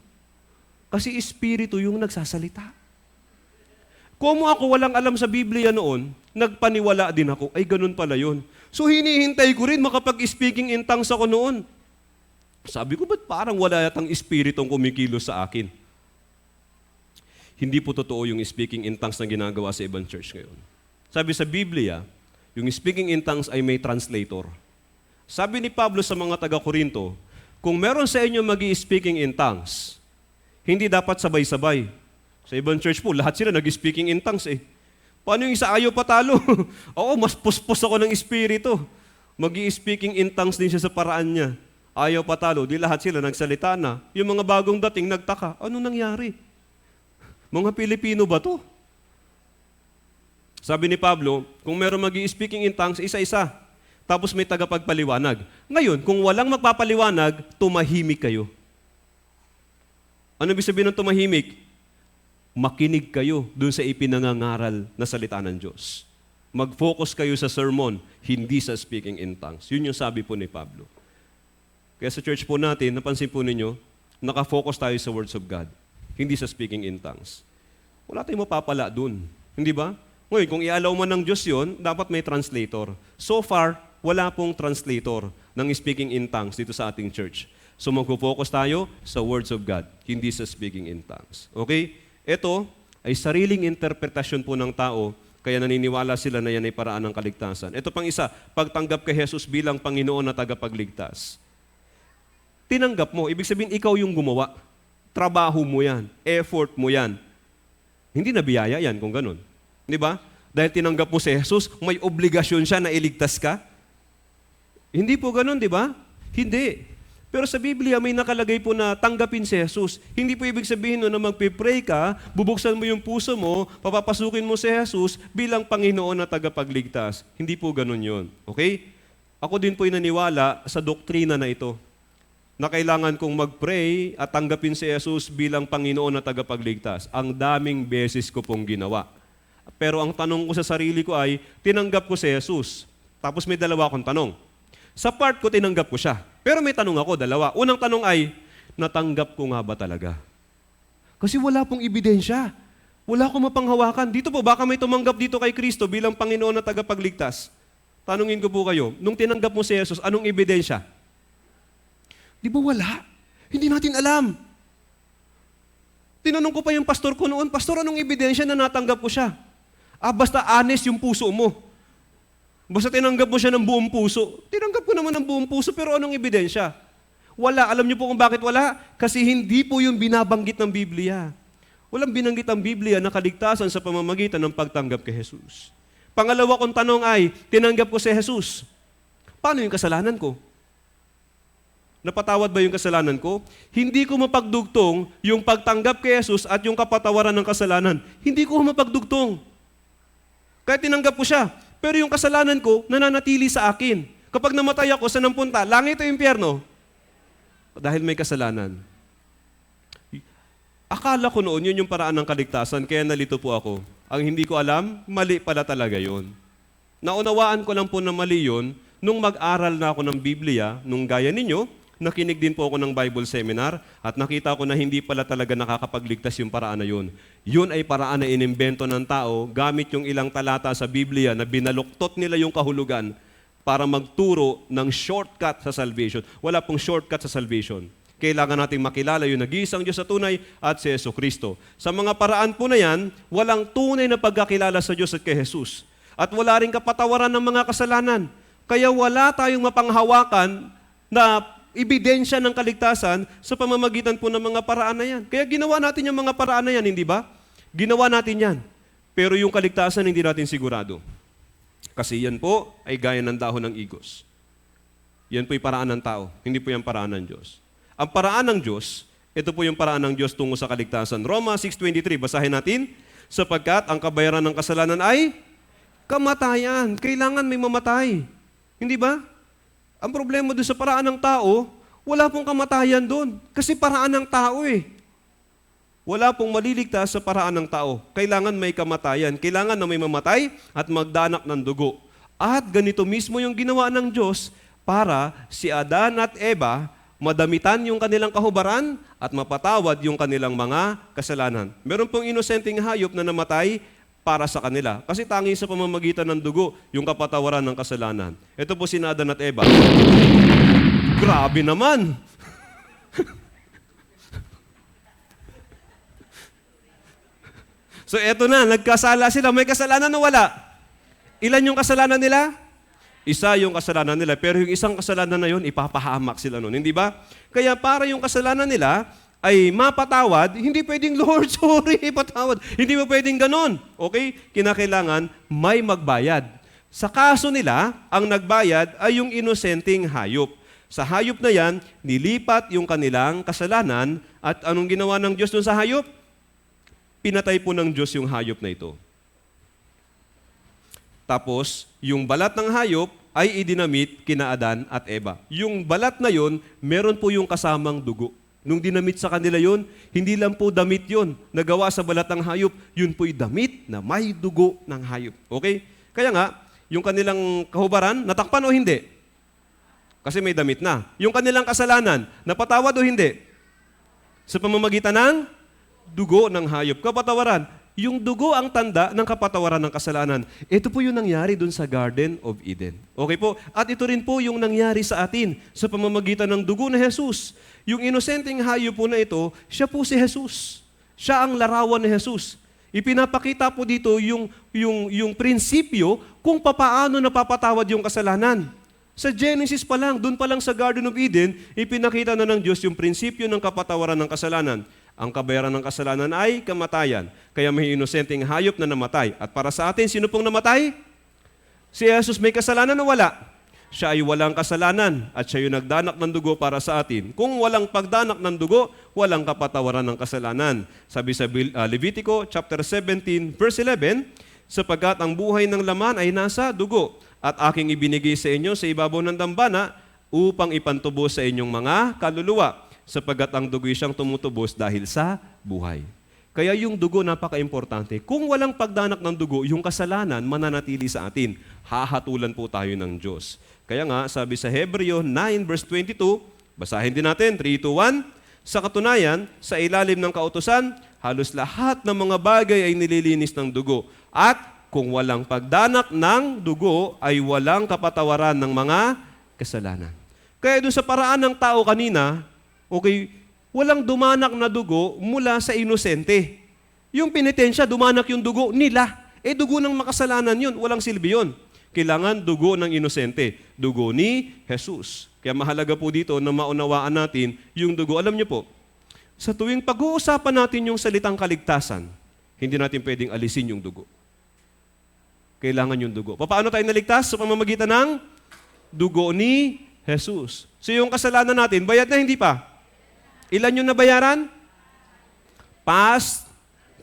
Kasi espiritu yung nagsasalita. Kung ako walang alam sa Biblia noon, nagpaniwala din ako, ay ganun pala yun. So hinihintay ko rin makapag-speaking in tongues ako noon. Sabi ko, ba't parang wala yatang espiritong kumikilos sa akin? Hindi po totoo yung speaking in tongues na ginagawa sa ibang church ngayon. Sabi sa Biblia, yung speaking in tongues ay may translator. Sabi ni Pablo sa mga taga-Korinto, kung meron sa inyo magi-speaking in tongues, hindi dapat sabay-sabay. Sa ibang church po, lahat sila nag-speaking in tongues eh. Paano yung isa ayaw patalo? Oo, mas puspos ako ng espiritu. Magi-speaking in tongues din siya sa paraan niya. Ayaw patalo, di lahat sila nagsalita na. Yung mga bagong dating nagtaka, ano nangyari? Mga Pilipino ba to? Sabi ni Pablo, kung meron magi-speaking in tongues, isa-isa. Tapos may tagapagpaliwanag. Ngayon, kung walang magpapaliwanag, tumahimik kayo. Ano ibig sabihin ng tumahimik? Makinig kayo dun sa ipinangangaral na salita ng Diyos. Mag-focus kayo sa sermon, hindi sa speaking in tongues. Yun yung sabi po ni Pablo. Kaya sa church po natin, napansin po ninyo, nakafocus tayo sa words of God, hindi sa speaking in tongues. Wala tayong mapapala dun. Hindi ba? Ngayon, kung i-allow man ng Diyos yun, dapat may translator. So far, wala pong translator ng speaking in tongues dito sa ating church. So mag-focus tayo sa words of God, hindi sa speaking in tongues. Okay? Ito ay sariling interpretasyon po ng tao, kaya naniniwala sila na yan ay paraan ng kaligtasan. Ito pang isa, pagtanggap kay Jesus bilang Panginoon na tagapagligtas. Tinanggap mo, ibig sabihin ikaw yung gumawa. Trabaho mo yan, effort mo yan. Hindi na biyaya yan kung ganun. Di ba? Dahil tinanggap mo si Jesus, may obligasyon siya na iligtas ka. Hindi po ganun, di ba? Hindi. Pero sa Biblia, may nakalagay po na tanggapin si Jesus. Hindi po ibig sabihin na magpipray ka, bubuksan mo yung puso mo, papapasukin mo si Jesus bilang Panginoon na tagapagligtas. Hindi po ganun yun. Okay? Ako din po naniwala sa doktrina na ito, na kailangan kong mag-pray at tanggapin si Jesus bilang Panginoon na tagapagligtas. Ang daming beses ko pong ginawa. Pero ang tanong ko sa sarili ko ay, tinanggap ko si Jesus. Tapos may dalawa akong tanong. Sa part ko, tinanggap ko siya. Pero may tanong ako, dalawa. Unang tanong ay, natanggap ko nga ba talaga? Kasi wala pong ebidensya. Wala akong mapanghawakan. Dito po, baka may tumanggap dito kay Kristo bilang Panginoon na tagapagligtas. Tanungin ko po kayo, nung tinanggap mo si Jesus, anong ebidensya? Di ba wala? Hindi natin alam. Tinanong ko pa yung pastor ko noon, Pastor, anong ebidensya na natanggap ko siya? Basta honest yung puso mo. Basta tinanggap mo siya ng buong puso. Tinanggap ko naman ng buong puso, pero anong ebidensya? Wala. Alam niyo po kung bakit wala? Kasi hindi po yung binabanggit ng Biblia. Walang binanggit ang Biblia na kaligtasan sa pamamagitan ng pagtanggap kay Jesus. Pangalawa kong tanong ay, tinanggap ko si Jesus. Paano yung kasalanan ko? Napatawad ba yung kasalanan ko? Hindi ko mapagdugtong yung pagtanggap kay Jesus at yung kapatawaran ng kasalanan. Hindi ko mapagdugtong. Kaya tinanggap ko siya. Pero yung kasalanan ko, nananatili sa akin. Kapag namatay ako, saan ang punta? Langit o impyerno? Dahil may kasalanan. Akala ko noon yun yung paraan ng kaligtasan, kaya nalito po ako. Ang hindi ko alam, mali pala talaga yun. Naunawaan ko lang po na mali yun nung mag-aral na ako ng Biblia, nung gaya ninyo, nakinig din po ako ng Bible seminar at nakita ko na hindi pala talaga nakakapagligtas yung paraan na yun. Yun ay paraan na inimbento ng tao gamit yung ilang talata sa Biblia na binaluktot nila yung kahulugan para magturo ng shortcut sa salvation. Wala pong shortcut sa salvation. Kailangan nating makilala yung nag-iisang Diyos sa tunay at si Jesucristo. Sa mga paraan po na yan, walang tunay na pagkakilala sa Diyos at kay Jesus. At wala rin kapatawaran ng mga kasalanan. Kaya wala tayong mapanghawakan na ebidensya ng kaligtasan sa pamamagitan po ng mga paraan na yan. Kaya ginawa natin yung mga paraan na yan, hindi ba? Ginawa natin yan. Pero yung kaligtasan hindi natin sigurado. Kasi yan po ay gaya ng dahon ng igos. Yan po yung paraan ng tao, hindi po yung paraan ng Diyos. Ang paraan ng Diyos, ito po yung paraan ng Diyos tungo sa kaligtasan. Roma 6:23, basahin natin. Sapagkat ang kabayaran ng kasalanan ay kamatayan. Kailangan may mamatay. Hindi ba? Ang problema doon sa paraan ng tao, wala pong kamatayan doon. Kasi paraan ng tao eh. Wala pong maliligtas sa paraan ng tao. Kailangan may kamatayan. Kailangan na may mamatay at magdanak ng dugo. At ganito mismo yung ginawa ng Diyos para si Adan at Eva madamitan yung kanilang kahubaran at mapatawad yung kanilang mga kasalanan. Meron pong inosenteng hayop na namatay para sa kanila. Kasi tangi sa pamamagitan ng dugo, yung kapatawaran ng kasalanan. Ito po si Adan at Eva. Grabe naman! So eto na, nagkasala sila. May kasalanan o wala? Ilan yung kasalanan nila? Isa yung kasalanan nila. Pero yung isang kasalanan na yun, ipapahamak sila nun. Hindi ba? Kaya para yung kasalanan nila ay mapatawad, hindi pwedeng, Lord, sorry, patawad. Hindi mo pwedeng ganon. Okay? Kinakailangan may magbayad. Sa kaso nila, ang nagbayad ay yung inosenteng hayop. Sa hayop na yan, nilipat yung kanilang kasalanan at anong ginawa ng Diyos dun sa hayop? Pinatay po ng Diyos yung hayop na ito. Tapos, yung balat ng hayop ay idinamit kina Adan at Eva. Yung balat na yon, meron po yung kasamang dugo. Nung dinamit sa kanila yon, hindi lang po damit yon nagawa sa balat ng hayop, yun po'y damit na may dugo ng hayop. Okay? Kaya nga, yung kanilang kahubaran, natakpan o hindi? Kasi may damit na. Yung kanilang kasalanan, napatawad o hindi? Sa pamamagitan ng dugo ng hayop. Kapatawaran. Yung dugo ang tanda ng kapatawaran ng kasalanan. Ito po yung nangyari dun sa Garden of Eden. Okay po? At ito rin po yung nangyari sa atin sa pamamagitan ng dugo na Jesus. Yung inosenteng hayop po na ito, siya po si Jesus. Siya ang larawan ni Jesus. Ipinapakita po dito yung prinsipyo kung papaano napapatawad yung kasalanan. Sa Genesis pa lang, dun pa lang sa Garden of Eden, ipinakita na ng Diyos yung prinsipyo ng kapatawaran ng kasalanan. Ang kabayaran ng kasalanan ay kamatayan. Kaya may inosenteng hayop na namatay. At para sa atin, sino pong namatay? Si Jesus may kasalanan o wala? Siya ay walang kasalanan at siya yung nagdanak ng dugo para sa atin. Kung walang pagdanak ng dugo, walang kapatawaran ng kasalanan. Sabi sa Levitico chapter 17 verse 11, sapagkat ang buhay ng laman ay nasa dugo at aking ibinigay sa inyo sa ibabaw ng dambana upang ipantubos sa inyong mga kaluluwa. Sapagkat ang dugo siyang tumutubos dahil sa buhay. Kaya yung dugo napaka-importante. Kung walang pagdanak ng dugo, yung kasalanan mananatili sa atin. Hahatulan po tayo ng Diyos. Kaya nga, sabi sa Hebreo 9 verse 22, basahin din natin, 3, 2, 1, sa katunayan, sa ilalim ng kautusan, halos lahat ng mga bagay ay nililinis ng dugo. At kung walang pagdanak ng dugo, ay walang kapatawaran ng mga kasalanan. Kaya doon sa paraan ng tao kanina, okay, walang dumanak na dugo mula sa inosente. Yung penitensya, dumanak yung dugo nila. Dugo ng makasalanan yun, walang silbi yun. Kailangan dugo ng inosente, dugo ni Jesus. Kaya mahalaga po dito na maunawaan natin yung dugo. Alam niyo po, sa tuwing pag-uusapan natin yung salitang kaligtasan, hindi natin pwedeng alisin yung dugo. Kailangan yung dugo. Paano tayo naligtas? Sa pamamagitan ng dugo ni Jesus. So yung kasalanan natin, bayad na hindi pa? Ilan yung nabayaran? Past,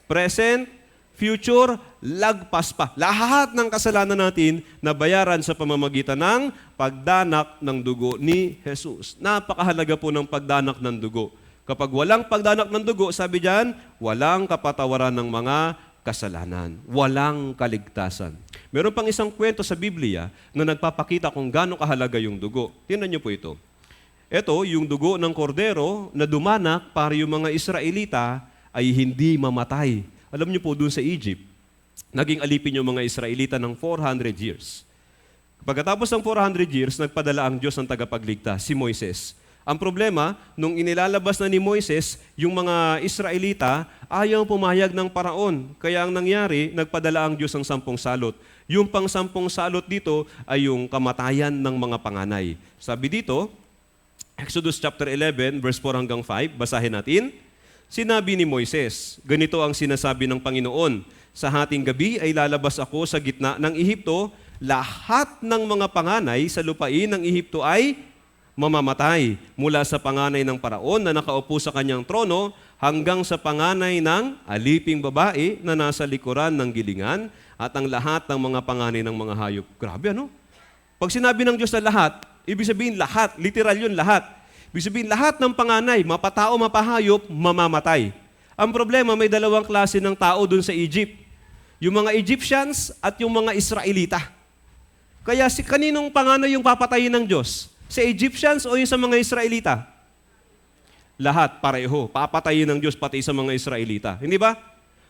present, future, lagpas pa. Lahat ng kasalanan natin nabayaran sa pamamagitan ng pagdanak ng dugo ni Jesus. Napakahalaga po ng pagdanak ng dugo. Kapag walang pagdanak ng dugo, sabi diyan, walang kapatawaran ng mga kasalanan. Walang kaligtasan. Meron pang isang kwento sa Biblia na nagpapakita kung gaano kahalaga yung dugo. Tingnan niyo po ito. Ito, yung dugo ng kordero na dumanak para yung mga Israelita ay hindi mamatay. Alam niyo po, dun sa Egypt, naging alipin yung mga Israelita ng 400 years. Pagkatapos ng 400 years, nagpadala ang Diyos ng tagapagligtas, si Moises. Ang problema, nung inilalabas na ni Moises, yung mga Israelita ayaw pumayag ng paraon. Kaya ang nangyari, nagpadala ang Diyos ng 10 salot. Yung pang 10 salot dito ay yung kamatayan ng mga panganay. Sabi dito, Exodus chapter 11, verse 4 hanggang 5, basahin natin. Sinabi ni Moises, ganito ang sinasabi ng Panginoon, sa hating gabi ay lalabas ako sa gitna ng Ehipto, lahat ng mga panganay sa lupain ng Ehipto ay mamamatay mula sa panganay ng paraon na nakaupo sa kanyang trono hanggang sa panganay ng aliping babae na nasa likuran ng gilingan at ang lahat ng mga panganay ng mga hayop. Grabe ano? Pag sinabi ng Diyos na lahat, ibig sabihin lahat, literal yun lahat. Ibig sabihin lahat ng panganay, mapatao, mapahayop, mamamatay. Ang problema, may dalawang klase ng tao dun sa Egypt. Yung mga Egyptians at yung mga Israelita. Kaya kaninong panganay yung papatayin ng Diyos? Sa Egyptians o yung sa mga Israelita? Lahat, pareho. Papatayin ng Diyos pati sa mga Israelita. Hindi ba?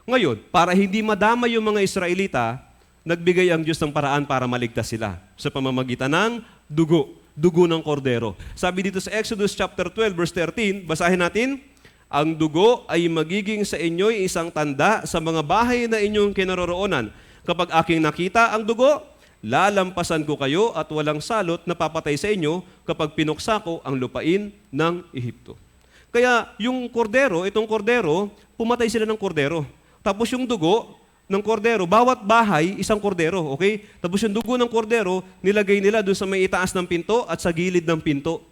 Ngayon, para hindi madama yung mga Israelita, nagbigay ang Diyos ng paraan para maligtas sila sa pamamagitan ng dugo. Dugo ng kordero. Sabi dito sa Exodus chapter 12, verse 13, basahin natin, ang dugo ay magiging sa inyo'y isang tanda sa mga bahay na inyong kinaroroonan. Kapag aking nakita ang dugo, lalampasan ko kayo at walang salot na papatay sa inyo kapag pinuksa ko ang lupain ng Ehipto. Kaya yung kordero, itong kordero, pumatay sila ng kordero. Tapos yung dugo ng kordero, bawat bahay, isang kordero, okay? Tapos yung dugo ng kordero, nilagay nila doon sa may itaas ng pinto at sa gilid ng pinto.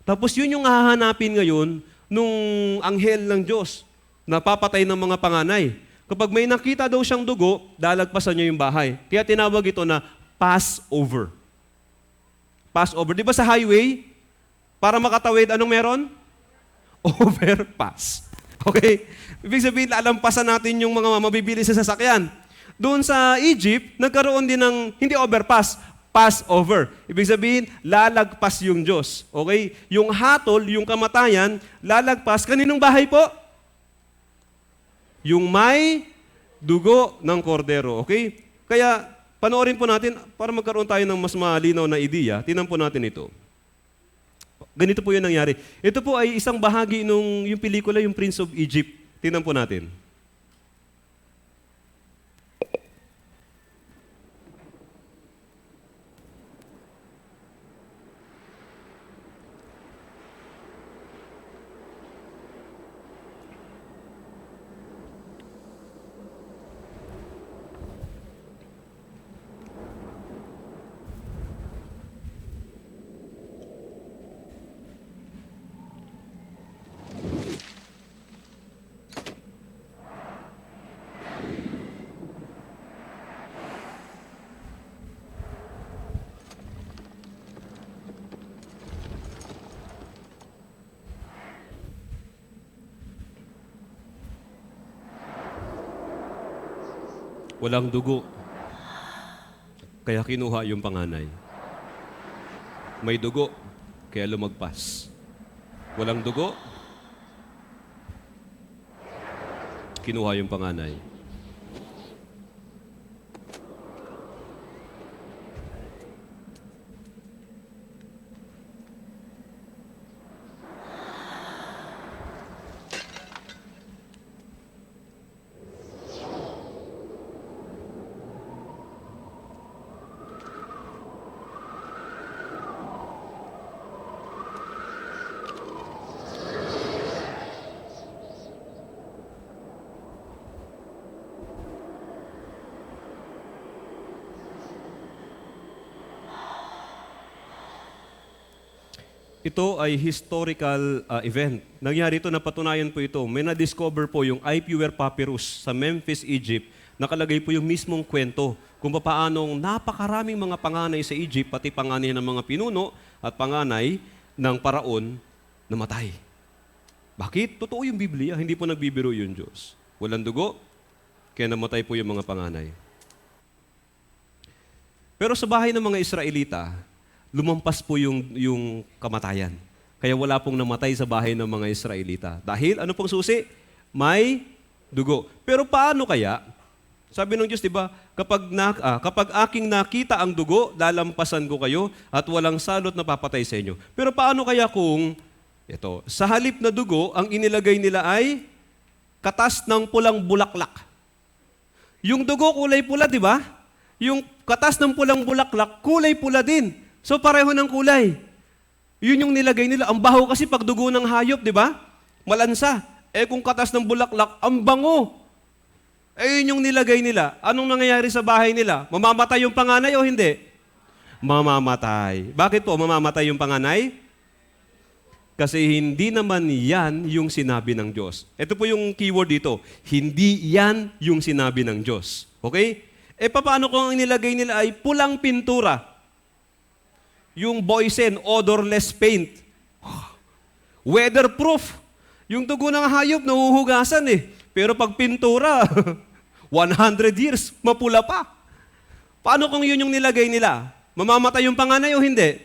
Tapos yun yung hahanapin ngayon nung anghel ng Diyos na papatay ng mga panganay. Kapag may nakita daw siyang dugo, lalagpasan niya yung bahay. Kaya tinawag ito na Passover. Passover. Di ba sa highway, para makatawid, anong meron? Overpass. Okay? Ibig sabihin, lalampasan natin yung mga mabibili sa sasakyan. Doon sa Egypt, nagkaroon din ng, hindi overpass, Passover. Ibig sabihin, lalagpas yung Diyos. Okay? Yung hatol, yung kamatayan, lalagpas. Kaninong bahay po? Yung may dugo ng kordero. Okay? Kaya, panoorin po natin, para magkaroon tayo ng mas malinaw na ideya, tingnan po natin ito. Ganito po yung nangyari. Ito po ay isang bahagi nung yung pelikula, yung Prince of Egypt. Tingnan po natin. Walang dugo. Kaya kinuha yung panganay. May dugo, kaya lumagpas. Walang dugo, kinuha yung panganay. Ito ay historical event. Nangyari ito, napatunayan po ito. May na-discover po yung Ipuwer Papyrus sa Memphis, Egypt. Nakalagay po yung mismong kwento kung paanong napakaraming mga panganay sa Egypt, pati panganay ng mga pinuno at panganay ng paraon namatay. Bakit? Totoo yung Biblia, hindi po nagbibiro yung Diyos. Walang dugo, kaya namatay po yung mga panganay. Pero sa bahay ng mga Israelita, lumampas po yung kamatayan. Kaya wala pong namatay sa bahay ng mga Israelita. Dahil, ano pong susi? May dugo. Pero paano kaya? Sabi ng Diyos, di ba, kapag aking nakita ang dugo, lalampasan ko kayo at walang salot na papatay sa inyo. Pero paano kaya kung, sa halip na dugo, ang inilagay nila ay katas ng pulang bulaklak. Yung dugo kulay pula, di ba? Yung katas ng pulang bulaklak, kulay pula din. So pareho ng kulay. Yun yung nilagay nila. Ang baho kasi pag dugo ng hayop, di ba? Malansa. Kung katas ng bulaklak, ang bango. Yun yung nilagay nila. Anong nangyayari sa bahay nila? Mamamatay yung panganay o hindi? Mamamatay. Bakit po mamamatay yung panganay? Kasi hindi naman yan yung sinabi ng Diyos. Ito po yung keyword dito. Hindi yan yung sinabi ng Diyos. Okay? Paano kung ang inilagay nila ay pulang pintura? Yung Boysen odorless paint. Weatherproof. Yung dugo ng hayop, nahuhugasan eh. Pero pag pintura, 100 years, mapula pa. Paano kung yun yung nilagay nila? Mamamatay yung panganay o hindi?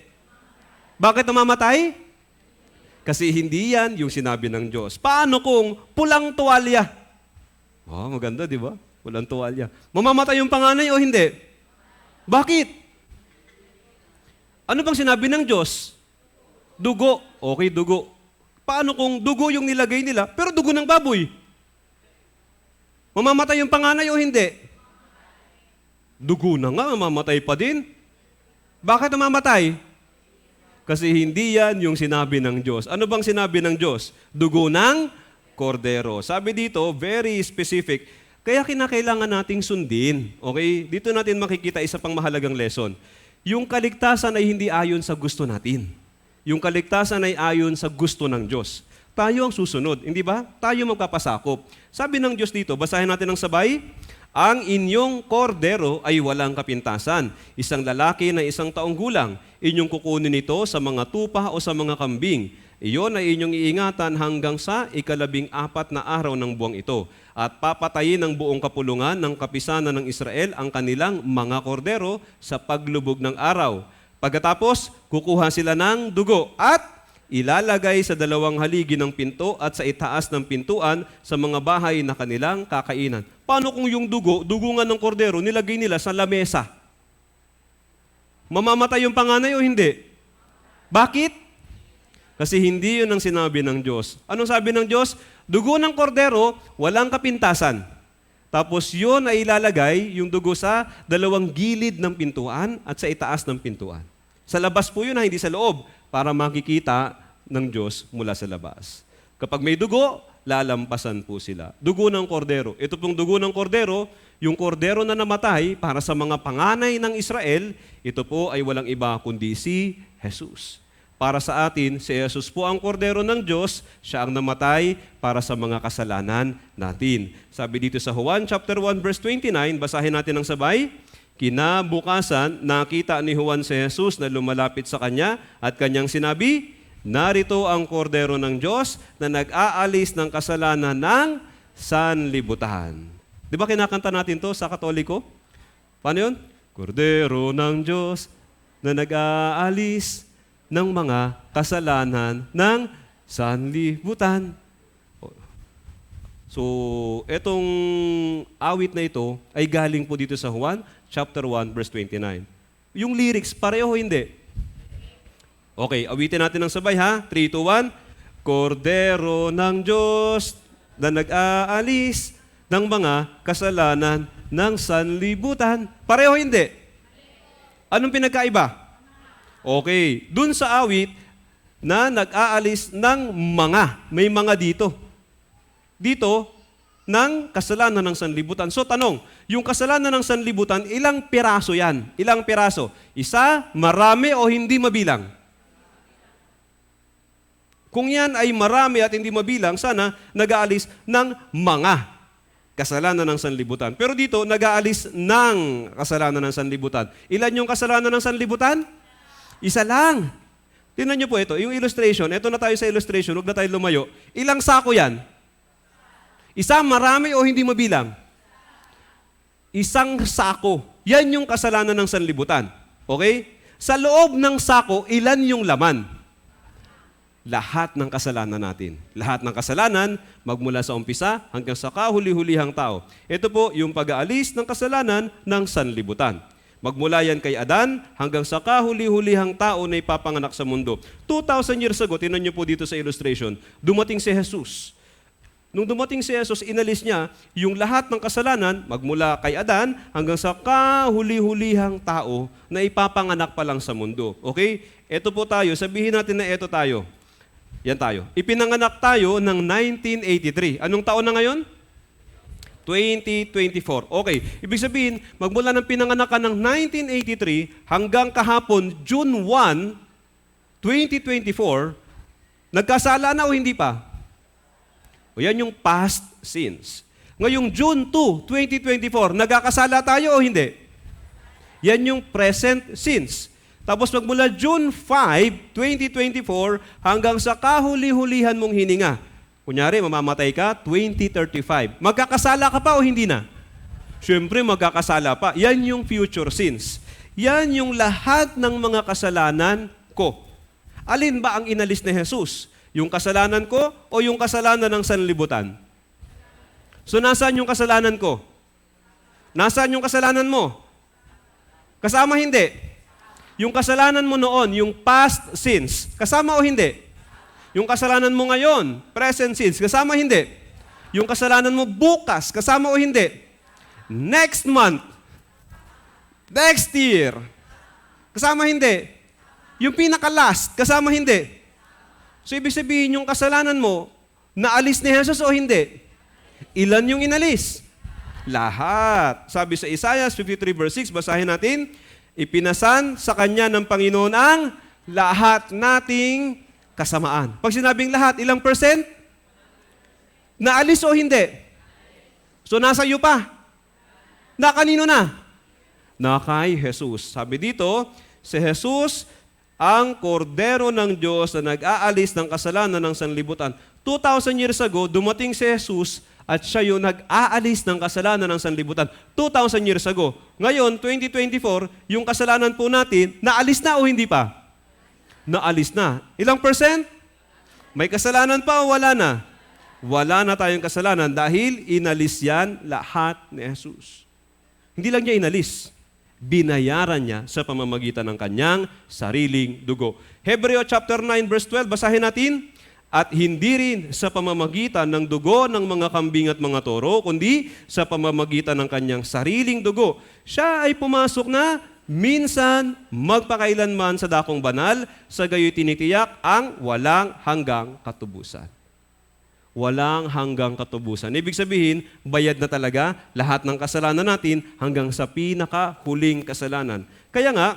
Bakit mamamatay? Kasi hindi yan yung sinabi ng Diyos. Paano kung pulang tuwalya? Maganda, di ba? Pulang tuwalya. Mamamatay yung panganay o hindi? Bakit? Ano bang sinabi ng Diyos? Dugo. Okay, dugo. Paano kung dugo yung nilagay nila, pero dugo ng baboy? Mamamatay yung panganay o hindi? Dugo na nga, mamamatay pa din. Bakit mamamatay? Kasi hindi yan yung sinabi ng Diyos. Ano bang sinabi ng Diyos? Dugo ng kordero. Sabi dito, very specific. Kaya kinakailangan nating sundin. Okay? Dito natin makikita isa pang mahalagang lesson. Yung kaligtasan ay hindi ayon sa gusto natin. Yung kaligtasan ay ayon sa gusto ng Diyos. Tayo ang susunod, hindi ba? Tayo magpapasakop. Sabi ng Diyos dito, basahin natin ng sabay, ang inyong kordero ay walang kapintasan. Isang lalaki na 1 taong gulang. Inyong kukunin ito sa mga tupa o sa mga kambing. Iyon ay inyong iingatan hanggang sa 14 na araw ng buwang ito. At papatayin ng buong kapulungan ng kapisanan ng Israel ang kanilang mga kordero sa paglubog ng araw. Pagkatapos, kukuha sila ng dugo at ilalagay sa 2 haligi ng pinto at sa itaas ng pintuan sa mga bahay na kanilang kakainan. Paano kung yung dugo nga ng kordero, nilagay nila sa lamesa? Mamamatay yung panganay o hindi? Bakit? Kasi hindi yun ang sinabi ng Diyos. Anong sabi ng Diyos? Dugo ng kordero, walang kapintasan. Tapos yun ay ilalagay yung dugo sa 2 gilid ng pintuan at sa itaas ng pintuan. Sa labas po yun, hindi sa loob, para makikita ng Diyos mula sa labas. Kapag may dugo, lalampasan po sila. Dugo ng kordero. Ito pong dugo ng kordero, yung kordero na namatay para sa mga panganay ng Israel, ito po ay walang iba kundi si Jesus. Para sa atin, si Jesus po ang kordero ng Diyos, siya ang namatay para sa mga kasalanan natin. Sabi dito sa Juan chapter 1 verse 29, basahin natin ng sabay. Kinabukasan, nakita ni Juan si Jesus na lumalapit sa kanya at kanyang sinabi, narito ang kordero ng Diyos na nag-aalis ng kasalanan ng sanlibutan. Di ba kinakanta natin to sa Katoliko? Paano yun? Kordero ng Diyos na nag-aalis ng mga kasalanan ng sanlibutan. So, etong awit na ito ay galing po dito sa Juan chapter 1 verse 29. Yung lyrics, pareho hindi? Okay, awitin natin ng sabay ha. 3, 2, 1. Kordero ng Diyos na nag-aalis ng mga kasalanan ng sanlibutan. Pareho hindi? Anong pinagkaiba? Okay, dun sa awit na nag-aalis ng mga, may mga dito. Dito, ng kasalanan ng sanlibutan. So tanong, yung kasalanan ng sanlibutan, ilang piraso yan? Ilang piraso? Isa, marami o hindi mabilang? Kung yan ay marami at hindi mabilang, sana nag-aalis ng mga kasalanan ng sanlibutan. Pero dito, nag-aalis ng kasalanan ng sanlibutan. Ilan yung kasalanan ng sanlibutan? Isa lang. Tingnan niyo po ito, yung illustration, ito na tayo sa illustration, huwag na tayo lumayo. Ilang sako yan? Isa, marami o hindi mabilang? Isang sako. Yan yung kasalanan ng sanlibutan. Okay? Sa loob ng sako, ilan yung laman? Lahat ng kasalanan natin. Lahat ng kasalanan, magmula sa umpisa hanggang sa kahuli-hulihang tao. Ito po yung pag-aalis ng kasalanan ng sanlibutan. Magmula yan kay Adan hanggang sa kahuli-hulihang tao na ipapanganak sa mundo. 2,000 years ago, tinan niyo po dito sa illustration, dumating si Jesus. Nung dumating si Jesus, inalis niya yung lahat ng kasalanan, magmula kay Adan hanggang sa kahuli-hulihang tao na ipapanganak pa lang sa mundo. Okay? Ito po tayo, sabihin natin na ito tayo. Yan tayo. Ipinanganak tayo ng 1983. Anong taon na ngayon? 2024. Okay. Ibig sabihin, magmula ng pinanganak ka ng 1983 hanggang kahapon, June 1, 2024, nagkasala na o hindi pa? O yan yung past sins. Ngayong June 2, 2024, nagkakasala tayo o hindi? Yan yung present sins. Tapos magmula June 5, 2024, hanggang sa kahuli-hulihan mong hininga. Kunyari, mamamatay ka, 2035. Magkakasala ka pa o hindi na? Siyempre, magkakasala pa. Yan yung future sins. Yan yung lahat ng mga kasalanan ko. Alin ba ang inalis ni Jesus? Yung kasalanan ko o yung kasalanan ng sanlibutan? So, nasaan yung kasalanan ko? Nasaan yung kasalanan mo? Kasama hindi? Yung kasalanan mo noon, yung past sins, kasama o hindi? Yung kasalanan mo ngayon, present sins, kasama hindi? Yung kasalanan mo bukas, kasama o hindi? Next month, next year, kasama hindi? Yung pinaka-last, kasama hindi? So, ibig sabihin, yung kasalanan mo, naalis ni Jesus o hindi? Ilan yung inalis? Lahat. Sabi sa Isaiah 53 verse 6, basahin natin, ipinasan sa Kanya ng Panginoon ang lahat nating kasamaan. Pag sinabing lahat, ilang percent? Naalis o hindi? So, nasa iyo pa? Na kanino na? Na kay Jesus. Sabi dito, si Jesus ang kordero ng Diyos na nag-aalis ng kasalanan ng sanlibutan. 2,000 years ago, dumating si Jesus at siya yung nag-aalis ng kasalanan ng sanlibutan. 2,000 years ago. Ngayon, 2024, yung kasalanan po natin, naalis na o hindi pa? Naalis na. Ilang percent? May kasalanan pa o wala na? Wala na tayong kasalanan dahil inalis yan lahat ni Jesus. Hindi lang niya inalis. Binayaran niya sa pamamagitan ng kanyang sariling dugo. Hebreo chapter 9 verse 12, basahin natin. At hindi rin sa pamamagitan ng dugo ng mga kambing at mga toro, kundi sa pamamagitan ng kanyang sariling dugo. Siya ay pumasok na minsan magpakailanman sa dakong banal, sa gayoy tinitiyak ang walang hanggang katubusan. Walang hanggang katubusan. Ibig sabihin, bayad na talaga lahat ng kasalanan natin hanggang sa pinakahuling kasalanan. Kaya nga,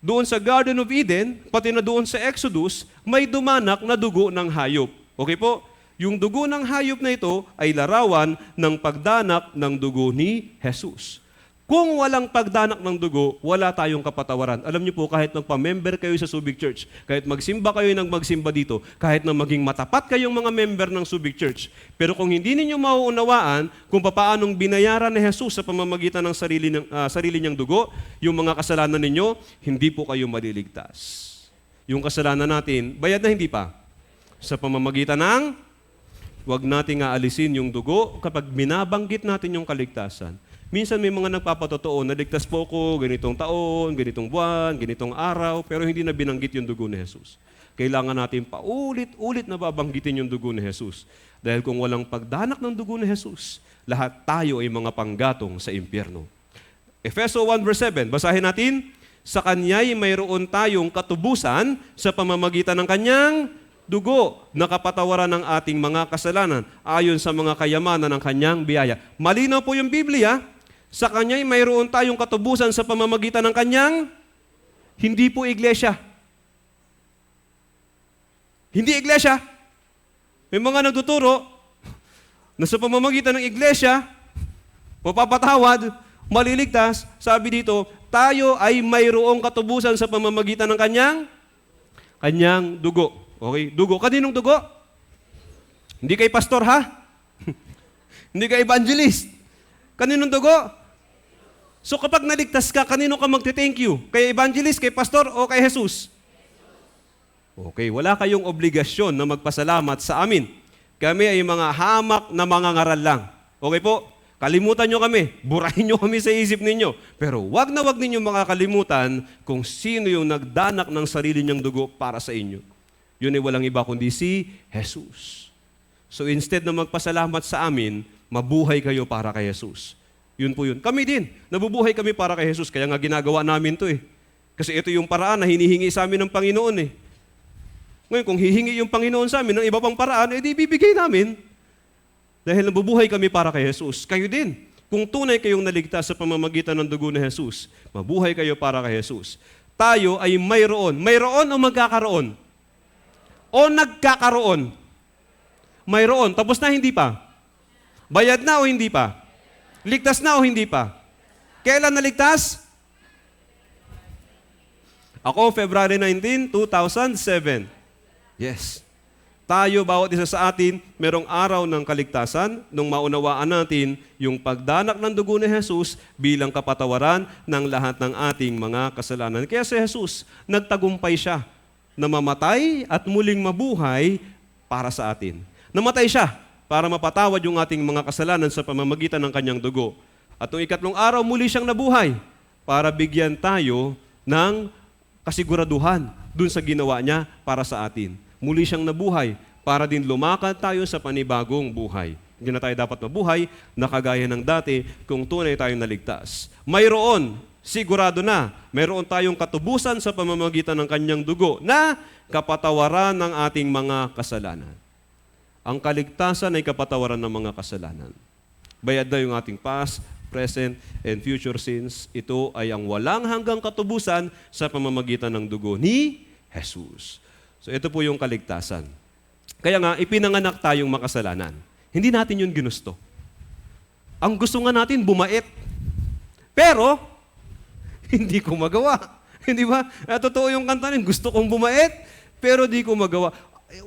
doon sa Garden of Eden, pati na doon sa Exodus, may dumanak na dugo ng hayop. Okay po? Yung dugo ng hayop na ito ay larawan ng pagdanak ng dugo ni Jesus. Kung walang pagdanak ng dugo, wala tayong kapatawaran. Alam niyo po, kahit magpa-member kayo sa Subic Church, kahit magsimba kayo ng magsimba dito, kahit na maging matapat kayong mga member ng Subic Church, pero kung hindi ninyo mauunawaan kung paanong binayaran ni Jesus sa pamamagitan ng sarili niyang dugo, yung mga kasalanan ninyo, hindi po kayo maliligtas. Yung kasalanan natin, bayad na hindi pa? Sa pamamagitan ng, huwag nating aalisin yung dugo kapag binabanggit natin yung kaligtasan. Minsan may mga nagpapatotoo, naligtas po ko ganitong taon, ganitong buwan, ganitong araw, pero hindi na binanggit yung dugo ni Jesus. Kailangan natin paulit-ulit na babanggitin yung dugo ni Jesus. Dahil kung walang pagdanak ng dugo ni Jesus, lahat tayo ay mga panggatong sa impyerno. Efeso 1 verse 7, basahin natin, sa Kanya'y mayroon tayong katubusan sa pamamagitan ng Kanyang dugo na kapatawaran ng ating mga kasalanan ayon sa mga kayamanan ng Kanyang biyaya. Malinaw po yung Biblia, sa Kanya'y mayroon tayong katubusan sa pamamagitan ng Kanyang, hindi po iglesia. Hindi iglesia. May mga nagtuturo na sa pamamagitan ng iglesia, mapapatawad, maliligtas, sabi dito, tayo ay mayroong katubusan sa pamamagitan ng Kanyang kanyang dugo. Okay? Dugo. Kaninong dugo? Hindi kay pastor, ha? Hindi kay evangelist. Kaninong dugo? So kapag naligtas ka, kanino ka magte-thank you? Kay evangelist, kay pastor, o kay Jesus? Okay, wala kayong obligasyon na magpasalamat sa amin. Kami ay mga hamak na mga ngaral lang. Okay po? Kalimutan nyo kami. Burahin nyo kami sa isip ninyo. Pero wag na wag ninyo makakalimutan kung sino yung nagdanak ng sarili niyang dugo para sa inyo. Yun ay walang iba kundi si Jesus. So instead na magpasalamat sa amin, mabuhay kayo para kay Jesus. Yun po yun. Kami din, nabubuhay kami para kay Jesus. Kaya nga ginagawa namin to eh. Kasi ito yung paraan na hinihingi sa amin ng Panginoon eh. Ngayon, kung hihingi yung Panginoon sa amin ng iba pang paraan, edi bibigay namin. Dahil nabubuhay kami para kay Jesus. Kayo din. Kung tunay kayong naligtas sa pamamagitan ng dugo ni Jesus, mabuhay kayo para kay Jesus. Tayo ay mayroon. Mayroon o magkakaroon? O nagkakaroon? Mayroon. Tapos na, hindi pa? Bayad na o hindi pa? Ligtas na o hindi pa? Kailan naligtas? Ako, February 19, 2007. Yes. Tayo, bawat isa sa atin, merong araw ng kaligtasan nung maunawaan natin yung pagdanak ng dugo ni Jesus bilang kapatawaran ng lahat ng ating mga kasalanan. Kaya si Jesus, nagtagumpay siya na mamatay at muling mabuhay para sa atin. Namatay siya para mapatawad yung ating mga kasalanan sa pamamagitan ng kanyang dugo. At noong ikatlong araw, muli siyang nabuhay para bigyan tayo ng kasiguraduhan dun sa ginawa niya para sa atin. Muli siyang nabuhay para din lumakad tayo sa panibagong buhay. Hindi na tayo dapat mabuhay na kagaya ng dati kung tunay tayong naligtas. Mayroon, sigurado na, mayroon tayong katubusan sa pamamagitan ng kanyang dugo na kapatawaran ng ating mga kasalanan. Ang kaligtasan ay kapatawaran ng mga kasalanan. Bayad na yung ating past, present, and future sins. Ito ay ang walang hanggang katubusan sa pamamagitan ng dugo ni Jesus. So ito po yung kaligtasan. Kaya nga, ipinanganak tayong makasalanan. Hindi natin yun ginusto. Ang gusto nga natin, bumait. Pero, hindi ko magawa. Hindi ba? Totoo yung kanta rin, gusto kong bumait, pero di ko magawa.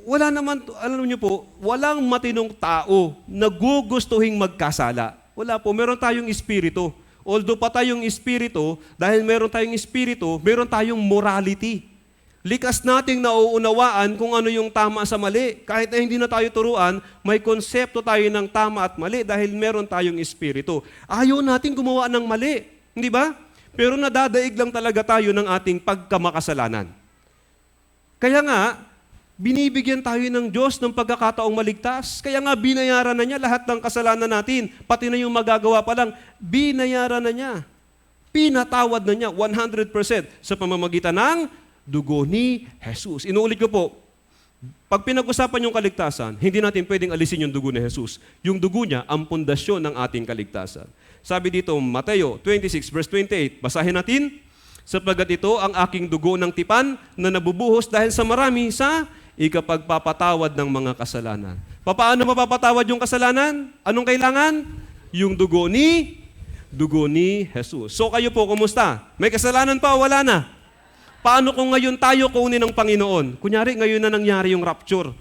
Wala naman, alam niyo po, walang matinong tao na gugustuhing magkasala. Wala po, meron tayong espiritu. Although pa tayong espiritu, dahil meron tayong espiritu, meron tayong morality. Likas nating nauunawaan kung ano yung tama sa mali. Kahit na hindi na tayo turuan, may konsepto tayo ng tama at mali dahil meron tayong espiritu. Ayaw natin gumawa ng mali. Hindi ba? Pero nadadaig lang talaga tayo ng ating pagkamakasalanan. Kaya nga, binibigyan tayo ng Diyos ng pagkakataong maligtas. Kaya nga, binayaran na niya lahat ng kasalanan natin. Pati na yung magagawa pa lang, binayaran na niya. Pinatawad na niya 100% sa pamamagitan ng dugo ni Jesus. Inuulit ko po, pag pinag-usapan yung kaligtasan, hindi natin pwedeng alisin yung dugo ni Jesus. Yung dugo niya, ang pundasyon ng ating kaligtasan. Sabi dito, Mateo 26 verse 28, basahin natin, sapagkat ito ang aking dugo ng tipan na nabubuhos dahil sa marami sa ikapagpapatawad ng mga kasalanan. Paano mapapatawad yung kasalanan? Anong kailangan? Yung dugo ni Jesus. So kayo po, kumusta? May kasalanan pa o wala na? Paano kung ngayon tayo kunin ng Panginoon? Kunyari, ngayon na nangyari yung rapture.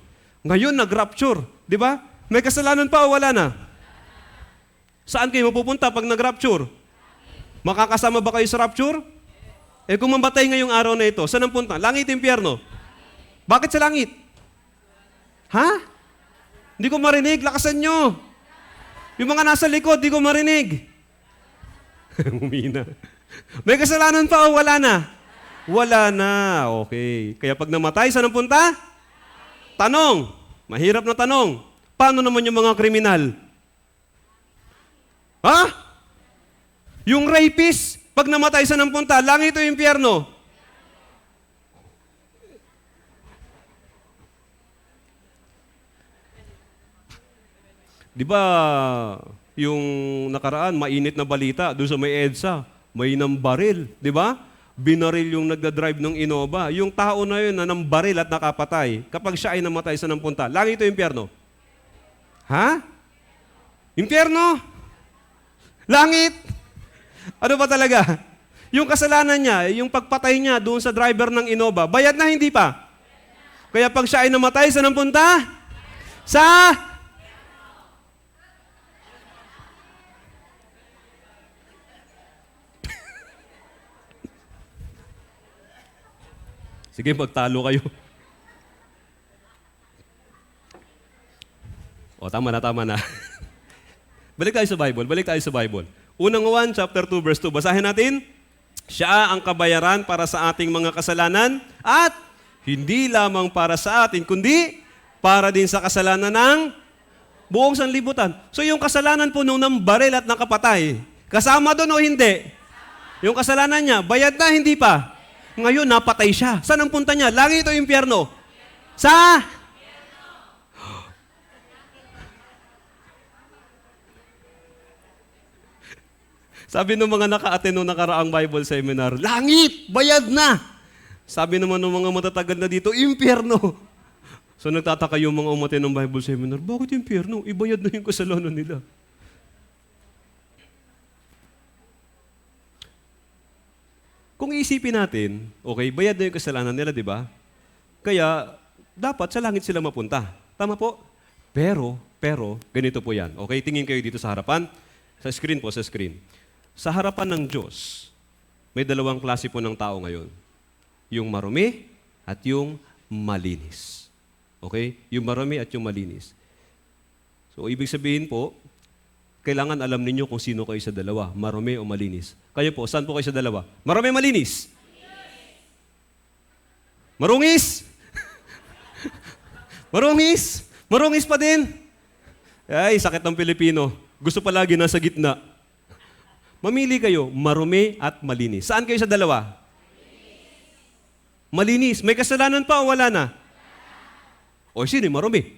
Ngayon, nag-rapture. Di ba? May kasalanan pa o wala na? Saan kayo mapupunta pag nag-rapture? Makakasama ba kayo sa rapture? Eh kung mamatay ngayong araw na ito, saan ang punta? Langit, impyerno. Bakit sa langit? Ha? Hindi ko marinig. Lakasan nyo. Yung mga nasa likod, di ko marinig. Humina. May kasalanan pa o wala na? Wala na. Okay. Kaya pag namatay, saan ang punta? Tanong. Mahirap na tanong. Paano naman yung mga kriminal? Ha? Yung rapist, pag namatay, saan ang punta? Langit o impyerno? Di ba, yung nakaraan, mainit na balita, doon sa may EDSA, may ng baril. Di ba? Binaril yung nagdadrive ng Innova. Yung tao na yun na ng baril at nakapatay, kapag siya ay namatay sa ng punta, langit o impyerno? Ha? Impyerno? Langit? Ano ba talaga? Yung kasalanan niya, yung pagpatay niya doon sa driver ng Innova, bayad na hindi pa? Kaya pag siya ay namatay, saan ang punta? Sa... Sige, magtalo kayo. O, tama na. Balik tayo sa Bible. Unang Juan, chapter 2, verse 2. Basahin natin. Siya ang kabayaran para sa ating mga kasalanan at hindi lamang para sa atin, kundi para din sa kasalanan ng buong sanlibutan. So yung kasalanan po nung nambaril at nakapatay, kasama doon o hindi? Yung kasalanan niya, bayad na, hindi pa? Ngayon, napatay siya. Saan ang punta niya? Langit o impyerno? Sa? Sabi ng mga naka-attend nung nakaraang Bible seminar, langit! Bayad na! Sabi naman ng mga matatagal na dito, impyerno! So nagtataka yung mga umattend ng Bible seminar, bakit impyerno? Ibayad na yung kasalanan nila. Kung iisipin natin, okay, bayad na yung kasalanan nila, di ba? Kaya, dapat sa langit sila mapunta. Tama po? Pero, ganito po yan. Okay, tingin kayo dito sa harapan. Sa screen po, sa screen. Sa harapan ng Diyos, may dalawang klase po ng tao ngayon. Yung marumi at yung malinis. Okay? Yung marumi at yung malinis. So, ibig sabihin po, kailangan alam ninyo kung sino kayo sa dalawa, marumi o malinis. Kayo po, saan po kayo sa dalawa? Marumi o malinis? Marungis? Marungis? Marungis pa din? Ay, sakit ng Pilipino. Gusto palagi nasa gitna. Mamili kayo, marumi at malinis. Saan kayo sa dalawa? Malinis. May kasalanan pa o wala na? O sino marumi?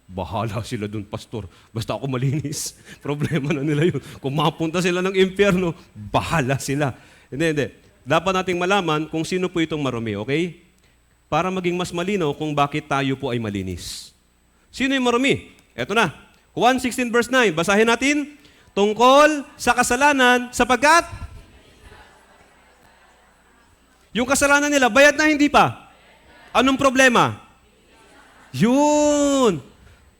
Bahala sila dun, pastor. Basta ako malinis. Problema na nila yun. Kung mapunta sila ng impyerno, bahala sila. Hindi. Dapat nating malaman kung sino po itong marumi, okay? Para maging mas malinaw kung bakit tayo po ay malinis. Sino yung marumi? Eto na. Juan 16 verse 9. Basahin natin. Tungkol sa kasalanan sapagkat yung kasalanan nila, bayad na hindi pa? Anong problema? Yun.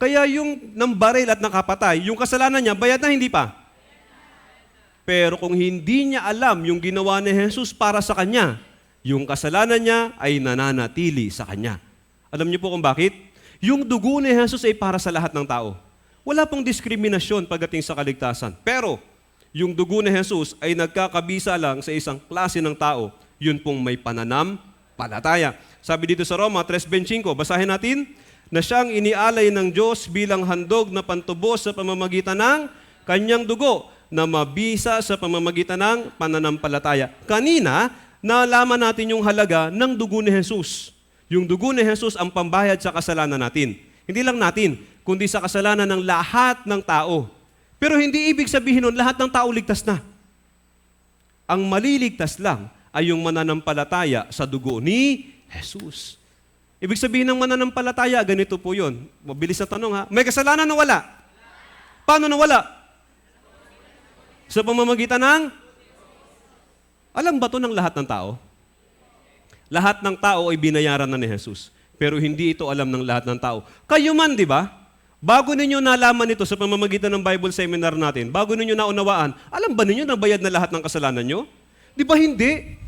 Kaya yung nambaril at nakapatay, yung kasalanan niya, bayad na hindi pa? Pero kung hindi niya alam yung ginawa ni Jesus para sa kanya, yung kasalanan niya ay nananatili sa kanya. Alam niyo po kung bakit? Yung dugo ni Jesus ay para sa lahat ng tao. Wala pong diskriminasyon pagdating sa kaligtasan. Pero yung dugo ni Jesus ay nagkakabisa lang sa isang klase ng tao. Yun pong may pananampalataya. Sabi dito sa Roma 3:25, basahin natin, na siyang inialay ng Diyos bilang handog na pantubos sa pamamagitan ng kanyang dugo na mabisa sa pamamagitan ng pananampalataya. Kanina, nalaman natin yung halaga ng dugo ni Jesus. Yung dugo ni Jesus ang pambayad sa kasalanan natin. Hindi lang natin, kundi sa kasalanan ng lahat ng tao. Pero hindi ibig sabihin nun, lahat ng tao ligtas na. Ang maliligtas lang ay yung mananampalataya sa dugo ni Jesus. Ibig sabihin ng mananampalataya, ganito po yun. Mabilis na tanong ha. May kasalanan na wala? Paano na wala? Sa pamamagitan ng? Alam ba to ng lahat ng tao? Lahat ng tao ay binayaran na ni Jesus. Pero hindi ito alam ng lahat ng tao. Kayo man, di ba? Bago ninyo nalaman ito sa pamamagitan ng Bible seminar natin, bago ninyo naunawaan, alam ba ninyo na bayad na lahat ng kasalanan nyo? Di ba hindi?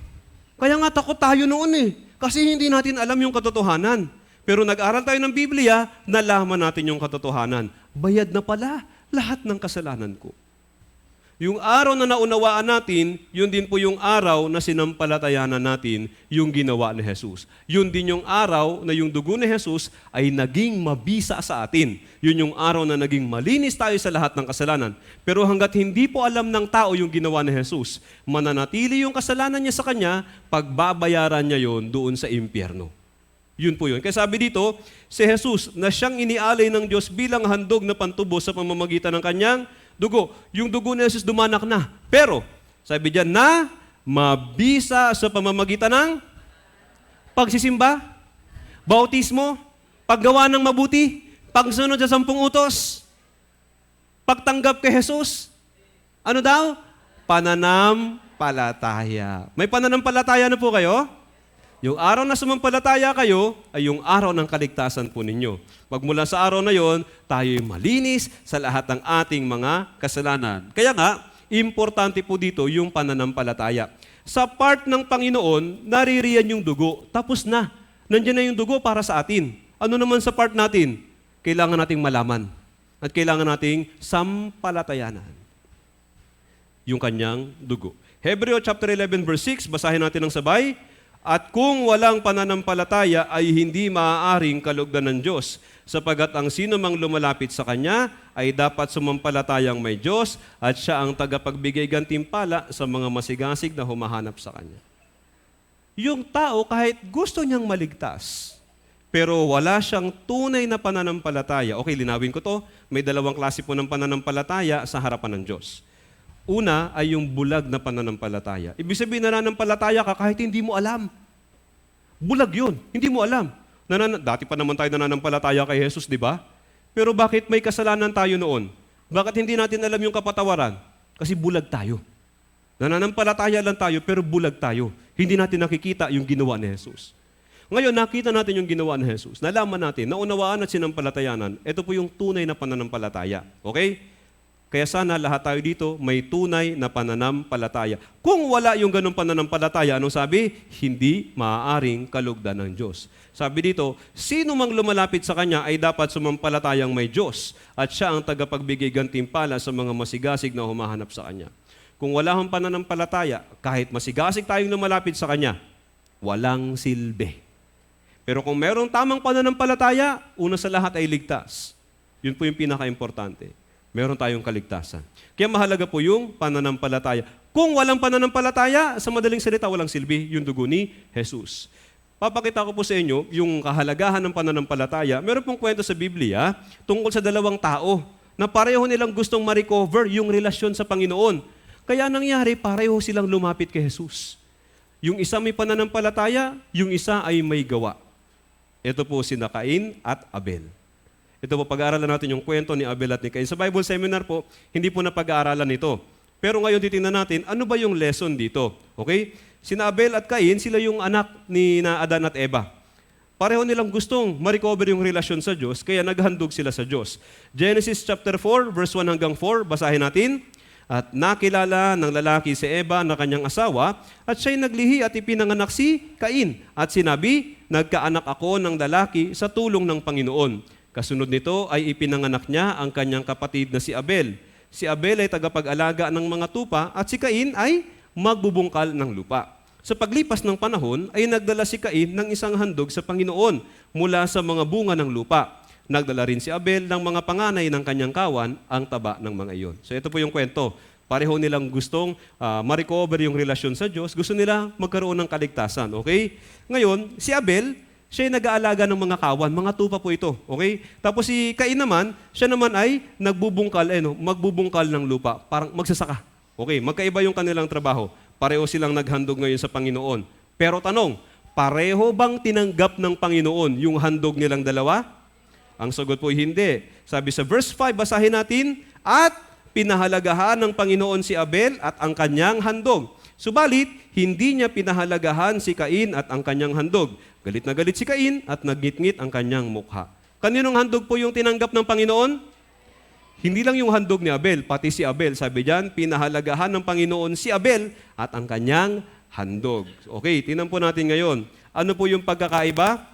Kaya nga takot tayo noon eh. Kasi hindi natin alam yung katotohanan. Pero nag-aral tayo ng Biblia, nalaman natin yung katotohanan. Bayad na pala lahat ng kasalanan ko. Yung araw na naunawaan natin, yun din po yung araw na sinampalatayanan natin yung ginawa ni Jesus. Yun din yung araw na yung dugo ni Jesus ay naging mabisa sa atin. Yun yung araw na naging malinis tayo sa lahat ng kasalanan. Pero hanggat hindi po alam ng tao yung ginawa ni Jesus, mananatili yung kasalanan niya sa kanya, pagbabayaran niya yun doon sa impyerno. Yun po yun. Kaya sabi dito, si Jesus na siyang inialay ng Diyos bilang handog na pantubo sa pamamagitan ng kanyang dugo. Yung dugo ni Jesus dumanak na. Pero, sabi diyan na mabisa sa pamamagitan ng pagsisimba, bautismo, paggawa ng mabuti, pagsunod sa 10 utos, pagtanggap kay Jesus. Ano daw? Pananampalataya. May pananampalataya na po kayo? Yung araw na sumampalataya kayo ay yung araw ng kaligtasan po ninyo. Pagmula sa araw na yon, tayo'y malinis sa lahat ng ating mga kasalanan. Kaya nga, importante po dito yung pananampalataya. Sa part ng Panginoon, naririyan yung dugo. Tapos na. Nandiyan na yung dugo para sa atin. Ano naman sa part natin? Kailangan nating malaman. At kailangan nating sampalatayanan yung kanyang dugo. Hebreo chapter 11 verse 6, basahin natin ng sabay. At kung walang pananampalataya ay hindi maaaring kalugdan ng Diyos, sapagat ang sino mang lumalapit sa Kanya ay dapat sumampalatayang may Diyos at Siya ang tagapagbigay gantimpala sa mga masigasig na humahanap sa Kanya. Yung tao kahit gusto niyang maligtas, pero wala siyang tunay na pananampalataya. Okay, linawin ko to. May dalawang klase po ng pananampalataya sa harapan ng Diyos. Una ay yung bulag na pananampalataya. Ibig sabihin, nananampalataya ka kahit hindi mo alam. Bulag yun. Hindi mo alam. Dati pa naman tayo nananampalataya kay Jesus, di ba? Pero bakit may kasalanan tayo noon? Bakit hindi natin alam yung kapatawaran? Kasi bulag tayo. Nananampalataya lang tayo, pero bulag tayo. Hindi natin nakikita yung ginawa ni Jesus. Ngayon, nakita natin yung ginawa ni Jesus. Nalaman natin, naunawaan at sinampalatayanan. Ito po yung tunay na pananampalataya. Okay? Kaya sana lahat tayo dito may tunay na pananampalataya. Kung wala yung ganong pananampalataya, anong sabi? Hindi maaaring kalugdan ng Diyos. Sabi dito, sino mang lumalapit sa Kanya ay dapat sumampalatayang may Diyos at Siya ang tagapagbigay gantimpala sa mga masigasig na humahanap sa Kanya. Kung wala kang pananampalataya, kahit masigasig tayong lumalapit sa Kanya, walang silbi. Pero kung merong tamang pananampalataya, una sa lahat ay ligtas. Yun po yung pinaka-importante. Meron tayong kaligtasan. Kaya mahalaga po yung pananampalataya. Kung walang pananampalataya, sa madaling salita, walang silbi, yung dugo ni Jesus. Papakita ko po sa inyo yung kahalagahan ng pananampalataya. Meron pong kwento sa Biblia tungkol sa dalawang tao na pareho nilang gustong ma-recover yung relasyon sa Panginoon. Kaya nangyari, pareho silang lumapit kay Jesus. Yung isa may pananampalataya, yung isa ay may gawa. Ito po sina Cain at Abel. Ito po, pag-aaralan natin yung kwento ni Abel at ni Cain. Sa Bible Seminar po, hindi po na pag-aaralan ito. Pero ngayon titingnan natin, ano ba yung lesson dito? Okay? Sina Abel at Cain, sila yung anak ni na Adan at Eva. Pareho nilang gustong ma-recover yung relasyon sa Diyos, kaya naghandog sila sa Diyos. Genesis chapter 4, verse 1 hanggang 4, basahin natin. At nakilala ng lalaki si Eva na kanyang asawa, at siya'y naglihi at ipinanganak si Cain. At sinabi, nagkaanak ako ng lalaki sa tulong ng Panginoon. Kasunod nito ay ipinanganak niya ang kanyang kapatid na si Abel. Si Abel ay tagapag-alaga ng mga tupa at si Cain ay magbubungkal ng lupa. Sa paglipas ng panahon ay nagdala si Cain ng isang handog sa Panginoon mula sa mga bunga ng lupa. Nagdala rin si Abel ng mga panganay ng kanyang kawan, ang taba ng mga iyon. So ito po yung kwento. Pareho nilang gustong ma-recover yung relasyon sa Diyos. Gusto nila magkaroon ng kaligtasan. Okay? Ngayon, si Abel, siya ay nag-aalaga ng mga kawan, mga tupa po ito. Okay? Tapos si Cain naman, siya naman ay magbubungkal ng lupa, parang magsasaka. Okay, magkaiba yung kanilang trabaho. Pareho silang naghandog ngayon sa Panginoon. Pero tanong, pareho bang tinanggap ng Panginoon yung handog nilang dalawa? Ang sagot po hindi. Sabi sa verse 5, basahin natin, at pinahalagahan ng Panginoon si Abel at ang kanyang handog. Subalit, hindi niya pinahalagahan si Cain at ang kanyang handog. Galit na galit si Cain at nagngit-ngit ang kanyang mukha. Kaninong handog po yung tinanggap ng Panginoon? Hindi lang yung handog ni Abel, pati si Abel. Sabi diyan, pinahalagahan ng Panginoon si Abel at ang kanyang handog. Okay, tingnan po natin ngayon. Ano po yung pagkakaiba?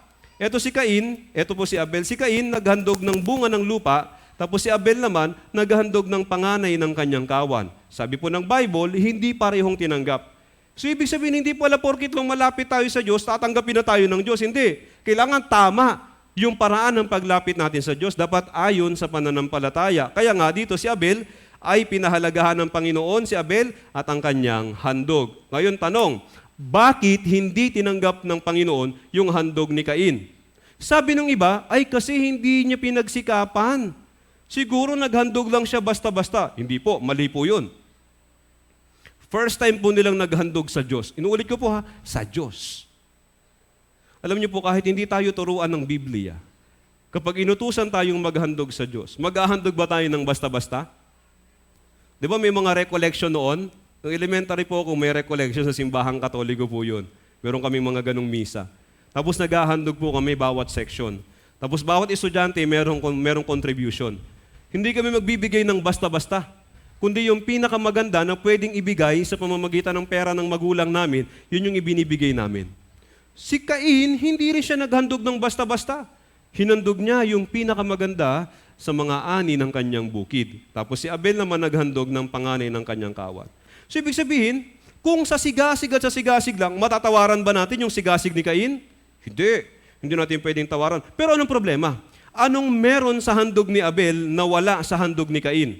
Ito si Cain, ito po si Abel. Si Cain naghandog ng bunga ng lupa, tapos si Abel naman naghandog ng panganay ng kanyang kawan. Sabi po ng Bible, hindi parehong tinanggap. So, ibig sabihin, hindi pala porkit lang malapit tayo sa Diyos, tatanggapin na tayo ng Diyos. Hindi. Kailangan tama yung paraan ng paglapit natin sa Diyos. Dapat ayon sa pananampalataya. Kaya nga, dito si Abel ay pinahalagahan ng Panginoon si Abel at ang kanyang handog. Ngayon, tanong, bakit hindi tinanggap ng Panginoon yung handog ni Cain? Sabi ng iba, ay kasi hindi niya pinagsikapan. Siguro naghandog lang siya basta-basta. Hindi po, mali po yun. First time po nilang naghandog sa Diyos. Inuulit ko po sa Diyos. Alam niyo po, kahit hindi tayo turuan ng Biblia, kapag inutusan tayong maghandog sa Diyos, maghahandog ba tayo ng basta-basta? Di ba may mga recollection noon? Nung elementary po ako, may recollection sa simbahang Katoliko po yun. Meron kaming mga ganong misa. Tapos naghahandog po kami bawat section. Tapos bawat estudyante merong contribution. Hindi kami magbibigay ng basta-basta, kundi yung pinakamaganda na pwedeng ibigay sa pamamagitan ng pera ng magulang namin, yun yung ibinibigay namin. Si Cain, hindi rin siya naghandog ng basta-basta. Hinandog niya yung pinakamaganda sa mga ani ng kanyang bukid. Tapos si Abel naman naghandog ng panganay ng kanyang kawan. So ibig sabihin, kung sa sigasig at sa sigasig lang, matatawaran ba natin yung sigasig ni Cain? Hindi. Hindi natin pwedeng tawaran. Pero anong problema? Anong meron sa handog ni Abel na wala sa handog ni Cain?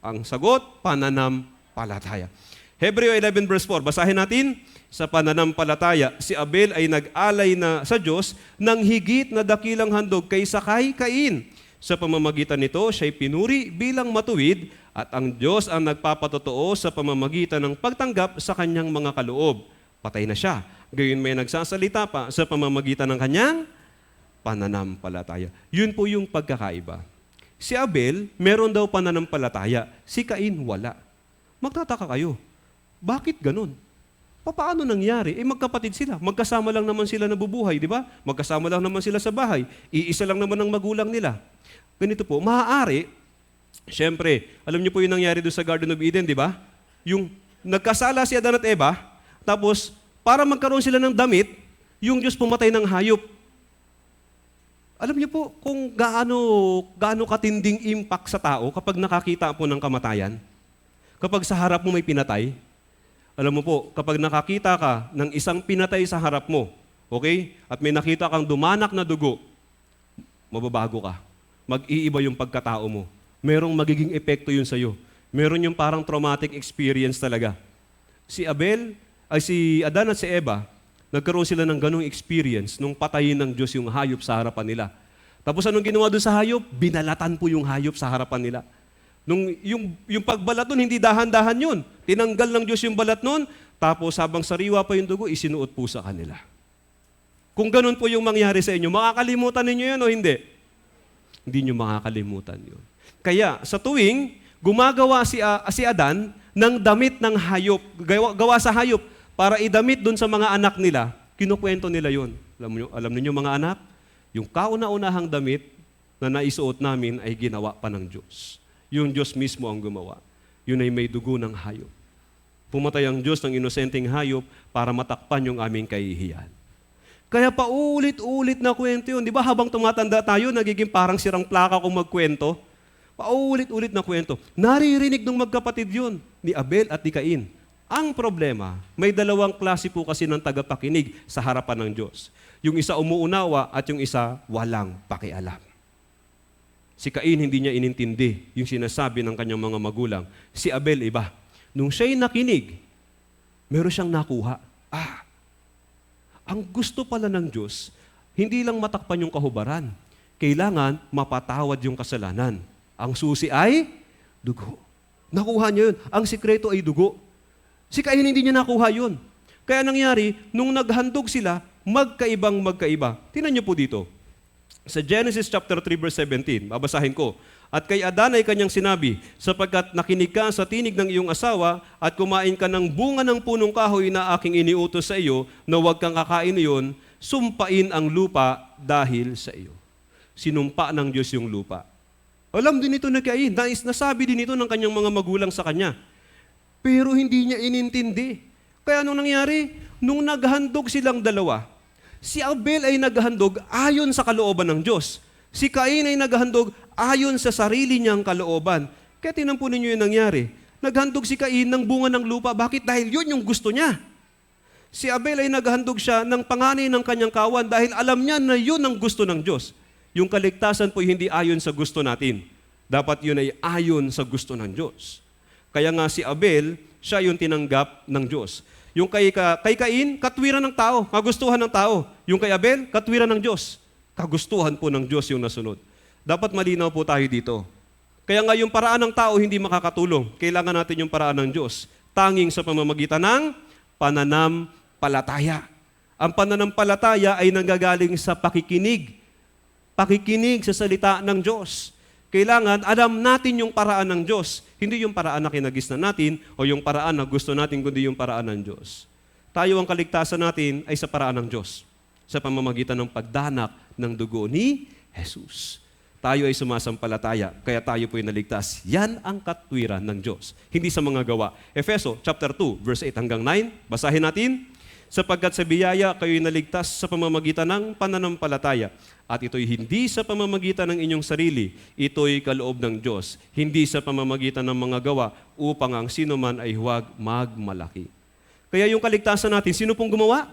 Ang sagot, pananampalataya. Hebreo 11 verse 4, basahin natin. Sa pananampalataya, si Abel ay nag-alay na sa Diyos ng higit na dakilang handog kaysa kay Cain. Sa pamamagitan nito, siya'y pinuri bilang matuwid at ang Diyos ang nagpapatotoo sa pamamagitan ng pagtanggap sa kanyang mga kaloob. Patay na siya. Gayon may nagsasalita pa sa pamamagitan ng kanyang pananampalataya. Yun po yung pagkakaiba. Si Abel, meron daw pananampalataya. Si Cain, wala. Magtataka kayo, bakit ganun? Paano nangyari? Magkapatid sila. Magkasama lang naman sila nabubuhay, di ba? Magkasama lang naman sila sa bahay. Iisa lang naman ang magulang nila. Ganito po, maaari, siyempre, alam niyo po yung nangyari doon sa Garden of Eden, di ba? Yung nagkasala si Adan at Eva, tapos para magkaroon sila ng damit, yung Diyos pumatay ng hayop. Alam niyo po kung gaano katinding impact sa tao kapag nakakita po ng kamatayan? Kapag sa harap mo may pinatay? Alam mo po, kapag nakakita ka ng isang pinatay sa harap mo, okay? At may nakita kang dumanak na dugo, mababago ka. Mag-iiba yung pagkatao mo. Merong magiging epekto yun sa'yo. Meron yung parang traumatic experience talaga. Si Adan at si Eva, nagkaroon sila ng ganong experience nung patayin ng Diyos yung hayop sa harapan nila. Tapos anong ginawa doon sa hayop? Binalatan po yung hayop sa harapan nila. Yung pagbalat nun, hindi dahan-dahan yun. Tinanggal ng Diyos yung balat nun, tapos habang sariwa pa yung dugo, isinuot po sa kanila. Kung ganun po yung mangyari sa inyo, makakalimutan ninyo yun o hindi? Hindi nyo makakalimutan yun. Kaya sa tuwing gumagawa si Adan ng damit ng hayop, gawa sa hayop, para idamit dun sa mga anak nila, kinukwento nila yun. Alam niyo mga anak, yung kauna-unahang damit na naisuot namin ay ginawa pa ng Diyos. Yung Diyos mismo ang gumawa. Yun ay may dugo ng hayop. Pumatay ang Diyos ng inosenteng hayop para matakpan yung aming kahihiyan. Kaya paulit-ulit na kwento yun. Di ba habang tumatanda tayo, nagiging parang sirang plaka kung magkwento? Paulit-ulit na kwento. Naririnig ng magkapatid yun, ni Abel at ni Cain. Ang problema, may dalawang klase po kasi ng tagapakinig sa harapan ng Diyos. Yung isa umuunawa at yung isa walang pakialam. Si Cain hindi niya inintindi yung sinasabi ng kanyang mga magulang. Si Abel iba. Nung siya'y nakinig, meron siyang nakuha. Ang gusto pala ng Diyos, hindi lang matakpan yung kahubaran. Kailangan mapatawad yung kasalanan. Ang susi ay dugo. Nakuha niya yun. Ang sikreto ay dugo. Si Cain hindi niya nakuha yun. Kaya nangyari, nung naghandog sila, magkaiba. Tingnan niyo po dito. Sa Genesis chapter 3 verse 17, babasahin ko. At kay Adan ay kanyang sinabi, sapagkat nakinig ka sa tinig ng iyong asawa at kumain ka ng bunga ng punong kahoy na aking iniutos sa iyo na huwag kang kakain iyon, sumpain ang lupa dahil sa iyo. Sinumpa ng Diyos yung lupa. Alam din ito na Cain, nasabi din ito ng kanyang mga magulang sa kanya. Pero hindi niya inintindi. Kaya anong nangyari? Nung naghandog silang dalawa, si Abel ay naghandog ayon sa kalooban ng Diyos. Si Cain ay naghandog ayon sa sarili niyang kalooban. Kaya tingnan po ninyo yung nangyari. Naghandog si Cain ng bunga ng lupa. Bakit? Dahil yun yung gusto niya. Si Abel ay naghandog siya ng panganay ng kanyang kawan dahil alam niya na yun ang gusto ng Diyos. Yung kaligtasan po hindi ayon sa gusto natin. Dapat yun ay ayon sa gusto ng Diyos. Kaya nga si Abel, siya yung tinanggap ng Diyos. Yung kay Cain, katwiran ng tao, kagustuhan ng tao. Yung kay Abel, katwiran ng Diyos. Kagustuhan po ng Diyos yung nasunod. Dapat malinaw po tayo dito. Kaya nga yung paraan ng tao hindi makakatulong. Kailangan natin yung paraan ng Diyos. Tanging sa pamamagitan ng pananampalataya. Ang pananampalataya ay nanggagaling sa pakikinig. Pakikinig sa salita ng Diyos. Kailangan alam natin yung paraan ng Diyos. Hindi yung paraan na kinagisnan natin o yung paraan na gusto natin, kundi yung paraan ng Diyos. tayo ang kaligtasan natin ay sa paraan ng Diyos, sa pamamagitan ng pagdanak ng dugo ni Jesus. Tayo ay sumasampalataya, kaya tayo po ay naligtas. Yan ang katwiran ng Diyos, hindi sa mga gawa. Efeso chapter 2, verse 8 hanggang 9, basahin natin. Sapagkat sa biyaya kayo'y naligtas sa pamamagitan ng pananampalataya. At ito'y hindi sa pamamagitan ng inyong sarili, ito'y kaloob ng Diyos, hindi sa pamamagitan ng mga gawa, upang ang sinuman ay huwag magmalaki. Kaya yung kaligtasan natin, sino pong gumawa?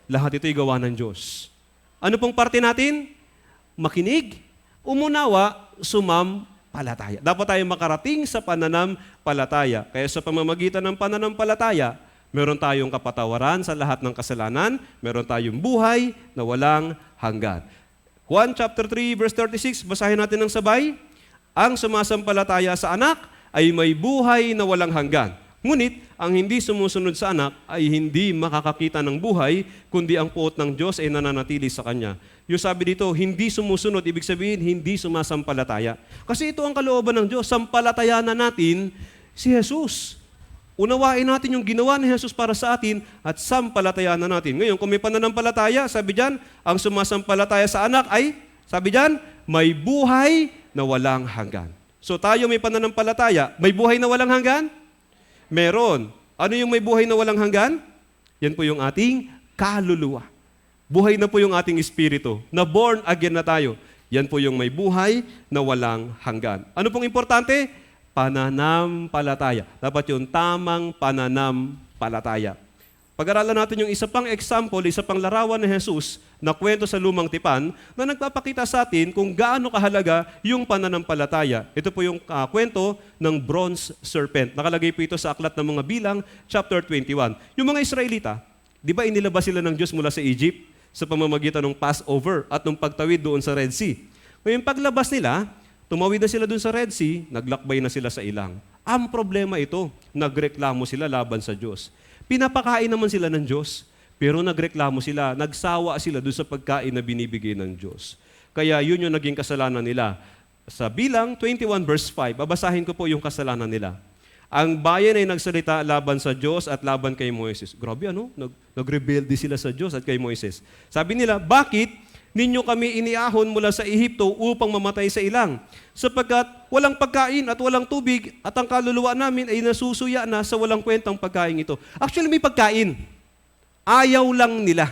Lahat ito'y gawa ng Diyos. Ano pong parte natin? Makinig, umunawa, sumampalataya. Dapat tayo makarating sa pananampalataya. Kaya sa pamamagitan ng pananampalataya, meron tayong kapatawaran sa lahat ng kasalanan, meron tayong buhay na walang hanggan. Juan chapter 3 verse 36, basahin natin ng sabay. Ang sumasampalataya sa anak ay may buhay na walang hanggan. Ngunit, ang hindi sumusunod sa anak ay hindi makakakita ng buhay, kundi ang puot ng Diyos ay nananatili sa kanya. Yung sabi dito, hindi sumusunod, ibig sabihin, hindi sumasampalataya. Kasi ito ang kalooban ng Diyos, sampalatayanan natin si Jesus. Unawain natin yung ginawa ni Jesus para sa atin at sampalatayanan natin. Ngayon, kung may pananampalataya, sabi diyan, ang sumasampalataya sa anak ay, sabi diyan, may buhay na walang hanggan. So tayo may pananampalataya, may buhay na walang hanggan? Meron. Ano yung may buhay na walang hanggan? Yan po yung ating kaluluwa. Buhay na po yung ating espiritu, na born again na tayo. Yan po yung may buhay na walang hanggan. Ano pong importante? Pananampalataya. Dapat yung tamang pananampalataya. Pag-aralan natin yung isa pang example, isa pang larawan ni Jesus na kwento sa Lumang Tipan na nagpapakita sa atin kung gaano kahalaga yung pananampalataya. Ito po yung kwento ng bronze serpent. Nakalagay po ito sa Aklat ng Mga Bilang, chapter 21. Yung mga Israelita, di ba inilabas sila ng Diyos mula sa Egypt sa pamamagitan ng Passover at ng pagtawid doon sa Red Sea? Ngayon paglabas nila, tumawid na sila dun sa Red Sea, naglakbay na sila sa ilang. Ang problema ito, nagreklamo sila laban sa Diyos. Pinapakain naman sila ng Diyos, pero nagreklamo sila, nagsawa sila dun sa pagkain na binibigay ng Diyos. Kaya yun yung naging kasalanan nila. Sa Bilang 21 verse 5, babasahin ko po yung kasalanan nila. Ang bayan ay nagsalita laban sa Diyos at laban kay Moises. Grabe ano? Nagrebelde sila sa Diyos at kay Moises. Sabi nila, bakit ninyo kami iniahon mula sa Ehipto upang mamatay sa ilang? Sapagkat walang pagkain at walang tubig at ang kaluluwa namin ay nasusuya na sa walang kwentang pagkain ito. Actually, may pagkain. Ayaw lang nila.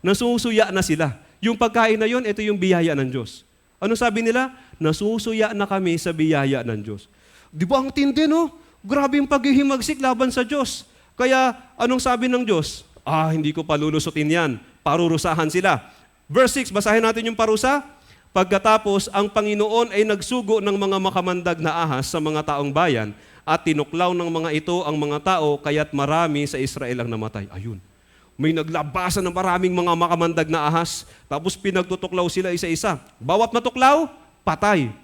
Nasusuya na sila. Yung pagkain na yon, ito yung biyaya ng Diyos. Ano sabi nila? Nasusuya na kami sa biyaya ng Diyos. Di ba ang tindi, no? Grabe yung paghihimagsik laban sa Diyos. Kaya, anong sabi ng Diyos? Hindi ko palulusutin yan. Parurusahan sila. Verse 6, basahin natin yung parusa. Pagkatapos, ang Panginoon ay nagsugo ng mga makamandag na ahas sa mga taong bayan at tinuklaw ng mga ito ang mga tao kaya't marami sa Israel ang namatay. Ayun. May naglabasan ng maraming mga makamandag na ahas tapos pinagtutuklaw sila isa-isa. Bawat matuklaw, patay.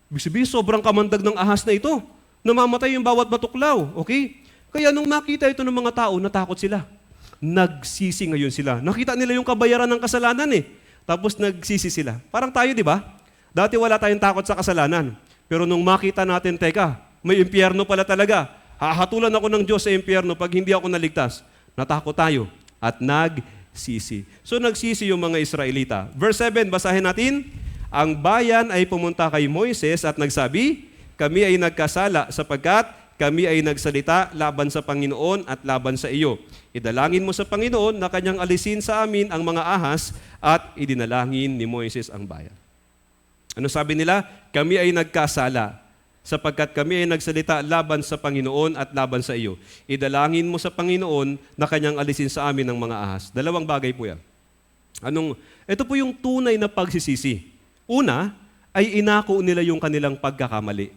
Ibig sabihin, sobrang kamandag ng ahas na ito. Namamatay yung bawat matuklaw. Okay? Kaya nung makita ito ng mga tao, natakot sila. Nagsisi ngayon sila. Nakita nila yung kabayaran ng kasalanan eh. Tapos nagsisi sila. Parang tayo, di ba? Dati wala tayong takot sa kasalanan. Pero nung makita natin, teka, may impyerno pala talaga. Hahatulan ako ng Diyos sa impyerno pag hindi ako naligtas. Natakot tayo at nagsisi. So nagsisi yung mga Israelita. Verse 7, basahin natin. Ang bayan ay pumunta kay Moises at nagsabi, kami ay nagkasala sapagkat kami ay nagsalita laban sa Panginoon at laban sa iyo. Idalangin mo sa Panginoon na kanyang alisin sa amin ang mga ahas at idinalangin ni Moises ang bayan. Ano sabi nila? Kami ay nagkasala sapagkat kami ay nagsalita laban sa Panginoon at laban sa iyo. Idalangin mo sa Panginoon na kanyang alisin sa amin ang mga ahas. Dalawang bagay po yan. Ito po yung tunay na pagsisisi. Una, ay inako nila yung kanilang pagkakamali.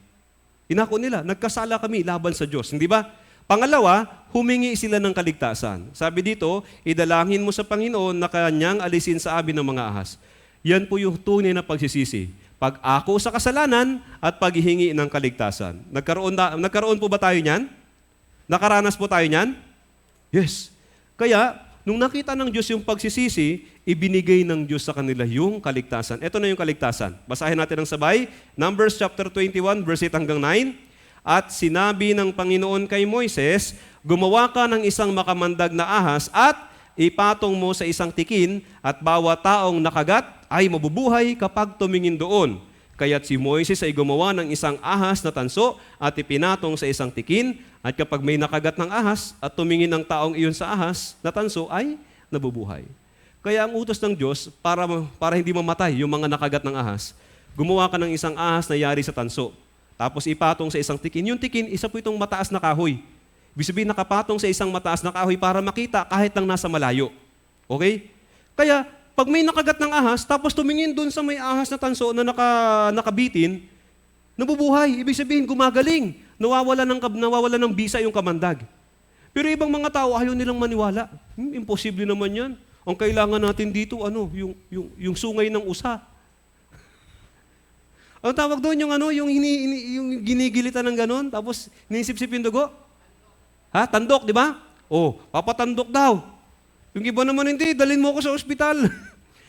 Inako nila, nagkasala kami laban sa Diyos. Hindi ba? Pangalawa, humingi sila ng kaligtasan. Sabi dito, idalangin mo sa Panginoon na kanyang alisin sa amin ng mga ahas. Yan po yung tunay na pagsisisi. Pag-ako sa kasalanan at paghihingi ng kaligtasan. Nagkaroon po ba tayo niyan? Nakaranas po tayo niyan? Yes. Kaya, nung nakita ng Diyos yung pagsisisi, ibinigay ng Diyos sa kanila yung kaligtasan. Ito na yung kaligtasan. Basahin natin ng sabay. Numbers chapter 21, verse 8 hanggang 9. At sinabi ng Panginoon kay Moises, gumawa ka ng isang makamandag na ahas at ipatong mo sa isang tikin at bawat taong nakagat ay mabubuhay kapag tumingin doon. Kaya't si Moises ay gumawa ng isang ahas na tanso at ipinatong sa isang tikin at kapag may nakagat ng ahas at tumingin ang taong iyon sa ahas na tanso ay nabubuhay. Kaya ang utos ng Diyos para hindi mamatay yung mga nakagat ng ahas, gumawa ka ng isang ahas na yari sa tanso. Tapos ipatong sa isang tikin. Yung tikin, isa po itong mataas na kahoy. Ibig sabihin, nakapatong sa isang mataas na kahoy para makita kahit lang nasa malayo. Okay? Kaya, pag may nakagat ng ahas, tapos tumingin dun sa may ahas na tanso na nakabitin, nabubuhay. Ibig sabihin, gumagaling. Nawawala ng bisa yung kamandag. Pero ibang mga tao, ayaw nilang maniwala. Imposible naman yan. Ang kailangan natin dito, yung sungay ng usa. Ang tawag doon yung ginigilitan ng ganon, tapos niisip-sip yung dugo. Tandok, di ba? Papatandok daw. Yung iba naman hindi, dalhin mo ako sa ospital.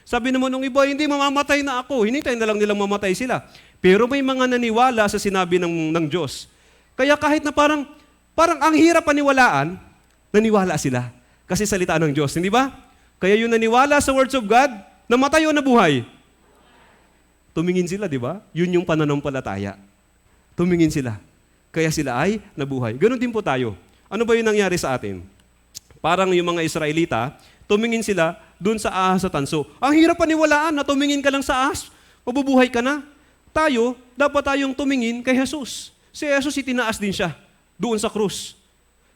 Sabi naman ng iba, hindi, mamamatay na ako. Hinintay na lang nilang mamatay sila. Pero may mga naniwala sa sinabi ng Diyos. Kaya kahit na parang ang hirap paniwalaan, naniwala sila. Kasi salita ng Diyos, hindi ba? Kaya yung naniwala sa words of God, namatay o nabuhay? Tumingin sila, di ba? Yun yung pananampalataya. Tumingin sila. Kaya sila ay nabuhay. Ganon din po tayo. Ano ba yung nangyari sa atin? Parang yung mga Israelita, tumingin sila dun sa ahas sa tanso. Ang hirap paniwalaan na tumingin ka lang sa ahas, mabubuhay ka na. Tayo, dapat tayong tumingin kay Jesus. Si Jesus itinaas din siya doon sa krus.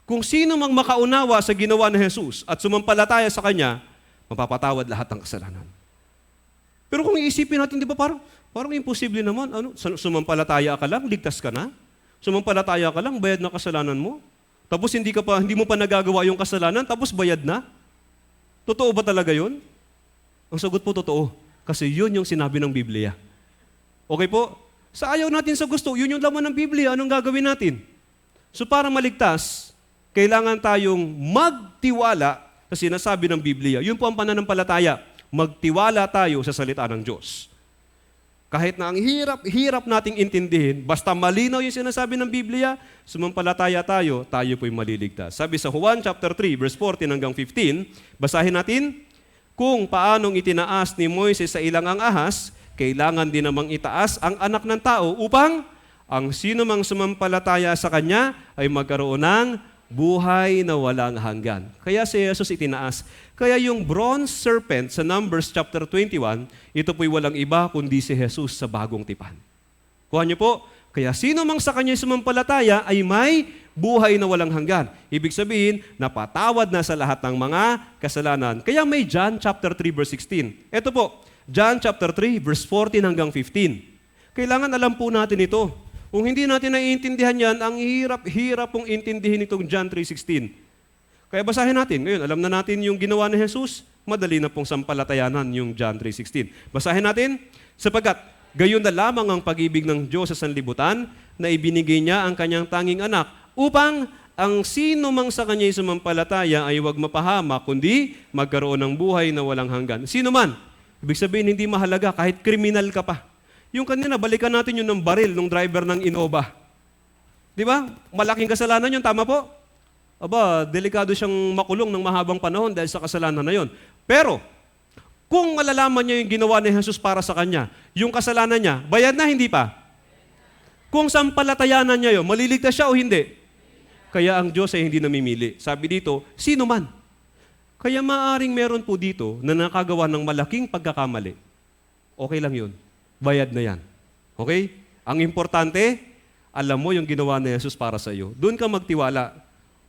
Kung sino mang makaunawa sa ginawa ni Jesus at sumampalataya sa Kanya, mapapatawad lahat ng kasalanan. Pero kung iisipin natin, di ba parang imposible naman. Sumampalataya ka lang, ligtas ka na. Sumampalataya ka lang, bayad na kasalanan mo. Tapos hindi mo pa nagagawa yung kasalanan, tapos bayad na. Totoo ba talaga yun? Ang sagot po totoo. Kasi yun yung sinabi ng Biblia. Okay po? Sa ayaw natin sa gusto, yun yung laman ng Biblia. Anong gagawin natin? So para maligtas, kailangan tayong magtiwala sa sinasabi ng Biblia. Yun po ang pananampalataya. Magtiwala tayo sa salita ng Diyos. Kahit na ang hirap nating intindihin, basta malinaw yung sinasabi ng Biblia, sumampalataya tayo po'y maliligtas. Sabi sa Juan chapter 3, verse 14 hanggang 15, basahin natin, kung paanong itinaas ni Moises sa ilang ang ahas, kailangan din namang itaas ang anak ng tao upang ang sino mang sumampalataya sa Kanya ay magkaroon ng buhay na walang hanggan. Kaya si Jesus itinaas. Kaya yung bronze serpent sa Numbers chapter 21, ito po'y walang iba kundi si Jesus sa bagong tipan. Kuha niyo po, kaya sino mang sa Kanya sumampalataya ay may buhay na walang hanggan. Ibig sabihin, napatawad na sa lahat ng mga kasalanan. Kaya may John chapter 3 verse 16. Ito po, John chapter 3 verse 14 hanggang 15. Kailangan alam po natin ito. Kung hindi natin naiintindihan yan, ang hirap pong intindihin itong John 3:16. Kaya basahin natin. Ngayon, alam na natin yung ginawa ni Jesus, madali na pong sampalatayanan yung John 3:16. Basahin natin, sapagkat gayon na lamang ang pag-ibig ng Diyos sa sanlibutan na ibinigay niya ang kanyang tanging anak upang ang sino mang sa kanya'y sumampalataya ay huwag mapahamak, kundi magkaroon ng buhay na walang hanggan. Sino man? Ibig sabihin, hindi mahalaga, kahit kriminal ka pa. Yung kanina, balikan natin yung ng baril ng driver ng Innova. Di ba? Malaking kasalanan yun, tama po? Aba, delikado siyang makulong ng mahabang panahon dahil sa kasalanan na yun. Pero, kung malalaman niya yung ginawa ni Jesus para sa kanya, yung kasalanan niya, bayad na, hindi pa? Kung sampalatayanan niya yun, maliligtas siya o hindi? Kaya ang Diyos ay hindi namimili. Sabi dito, sino man? Kaya maaring meron po dito na nakagawa ng malaking pagkakamali. Okay lang yun. Bayad na yan. Okay? Ang importante, alam mo yung ginawa ni Jesus para sa iyo. Doon ka magtiwala.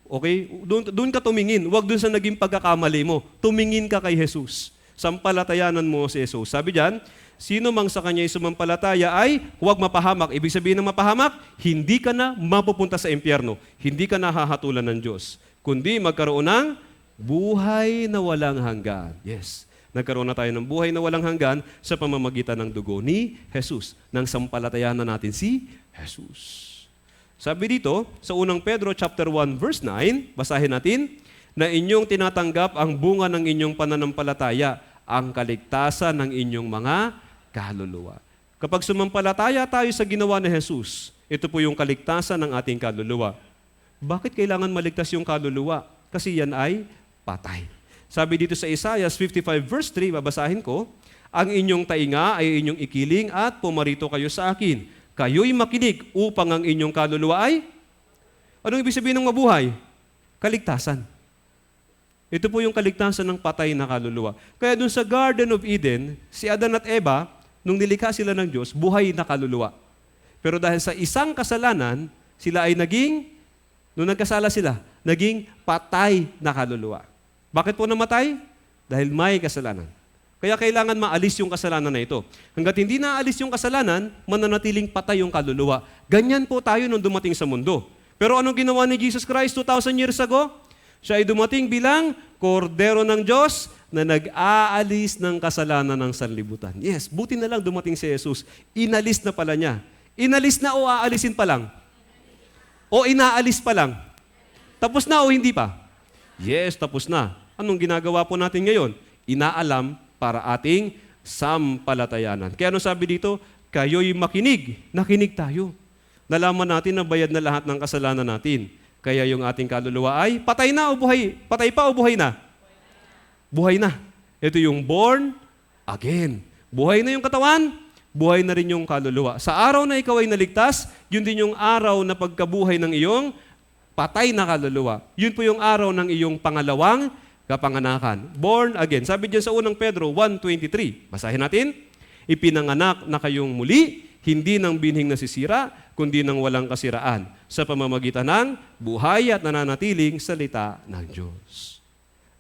Okay? Doon ka tumingin. Huwag doon sa naging pagkakamali mo. Tumingin ka kay Jesus. Sampalatayanan mo si Jesus. Sabi diyan, sino mang sa kanya'y sumampalataya ay huwag mapahamak. Ibig sabihin ng mapahamak, hindi ka na mapupunta sa impyerno. Hindi ka na hahatulan ng Diyos. Kundi magkaroon ng buhay na walang hanggan. Yes. Nagkaroon na tayo ng buhay na walang hanggan sa pamamagitan ng dugo ni Jesus. Nang sampalatayanan natin si Jesus. Sabi dito, sa unang Pedro chapter 1 verse 9, basahin natin, na inyong tinatanggap ang bunga ng inyong pananampalataya, ang kaligtasan ng inyong mga kaluluwa. Kapag sumampalataya tayo sa ginawa ni Jesus, Ito po yung kaligtasan ng ating kaluluwa. Bakit kailangan maligtas yung kaluluwa? Kasi yan ay patay. Sabi dito sa Isaiah 55 verse 3, babasahin ko, ang inyong tainga ay inyong ikiling at pumarito kayo sa akin. Kayo'y makinig upang ang inyong kaluluwa ay... Anong ibig sabihin ng mabuhay? Kaligtasan. Ito po yung kaligtasan ng patay na kaluluwa. Kaya dun sa Garden of Eden, si Adan at Eva, nung nilikha sila ng Diyos, buhay na kaluluwa. Pero dahil sa isang kasalanan, sila ay nung nagkasala sila, naging patay na kaluluwa. Bakit po namatay? Dahil may kasalanan. Kaya kailangan maalis yung kasalanan na ito. Hanggat hindi naalis yung kasalanan, mananatiling patay yung kaluluwa. Ganyan po tayo nung dumating sa mundo. Pero anong ginawa ni Jesus Christ 2,000 years ago? Siya ay dumating bilang kordero ng Diyos na nag-aalis ng kasalanan ng sanlibutan. Yes, buti na lang dumating si Jesus. Inalis na pala niya. Inalis na o aalisin pa lang? O inaalis pa lang? Tapos na o hindi pa? Yes, tapos na. Anong ginagawa po natin ngayon? Inaalam para ating sampalatayanan. Kaya ano sabi dito? Kayo'y makinig. Nakinig tayo. Nalaman natin na bayad na lahat ng kasalanan natin. Kaya yung ating kaluluwa ay patay na o buhay? Patay pa o buhay na? Buhay na. Ito yung born again. Buhay na yung katawan, buhay na rin yung kaluluwa. Sa araw na ikaw ay naligtas, yun din yung araw na pagkabuhay ng iyong patay na kaluluwa. Yun po yung araw ng iyong pangalawang kapanganakan. Born again. Sabi diyan sa unang Pedro 1:23. Basahin natin. Ipinanganak na kayong muli, hindi ng binhing nasisira, kundi ng walang kasiraan, sa pamamagitan ng buhay at nananatiling salita ng Diyos.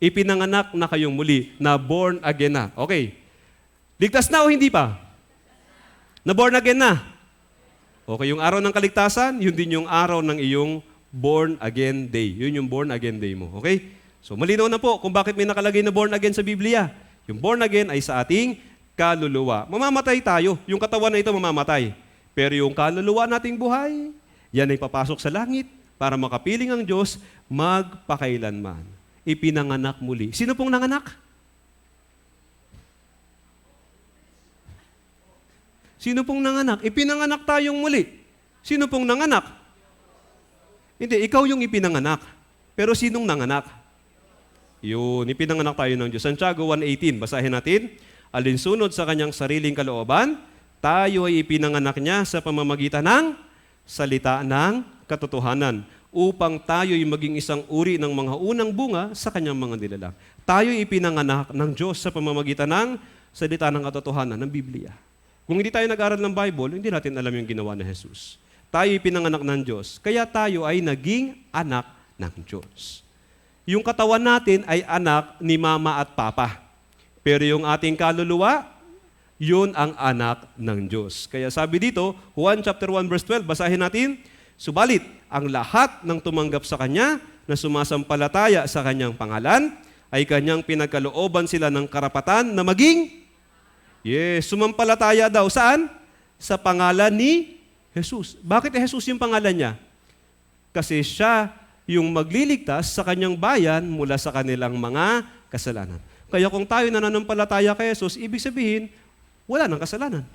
Ipinanganak na kayong muli, na born again na. Okay. Ligtas na o hindi pa? Na born again na. Okay, yung araw ng kaligtasan, yun din yung araw ng iyong born again day. Yun yung born again day mo. Okay? So malinaw na po kung bakit may nakalagay na born again sa Biblia. Yung born again ay sa ating kaluluwa. Mamamatay tayo. Yung katawan na ito mamamatay. Pero yung kaluluwa nating buhay, yan ay papasok sa langit para makapiling ang Diyos magpakailanman. Ipinanganak muli. Sino pong nanganak? Sino pong nanganak? Ipinanganak tayong muli. Sino pong nanganak? Hindi, ikaw yung ipinanganak. Pero sinong nanganak? Yun, ipinanganak tayo ng Diyos. Santiago 1:18, basahin natin. Alinsunod sa kanyang sariling kalooban, tayo ay ipinanganak niya sa pamamagitan ng salita ng katotohanan upang tayo ay maging isang uri ng mga unang bunga sa kanyang mga nilalang. Tayo ay ipinanganak ng Diyos sa pamamagitan ng salita ng katotohanan ng Biblia. Kung hindi tayo nag-aral ng Bible, hindi natin alam yung ginawa ni Jesus. Tayo ay pinanganak ng Diyos, kaya tayo ay naging anak ng Diyos. Yung katawan natin ay anak ni mama at papa. Pero yung ating kaluluwa, yun ang anak ng Diyos. Kaya sabi dito, Juan chapter 1 verse 12, basahin natin, subalit, ang lahat ng tumanggap sa Kanya na sumasampalataya sa Kanyang pangalan, ay Kanyang pinagkalooban sila ng karapatan na maging, sumampalataya daw. Saan? Sa pangalan ni Jesus. Bakit Jesus yung pangalan niya? Kasi siya yung magliligtas sa Kanyang bayan mula sa kanilang mga kasalanan. Kaya kung tayo nananampalataya kay Jesus, ibig sabihin, wala nang kasalanan.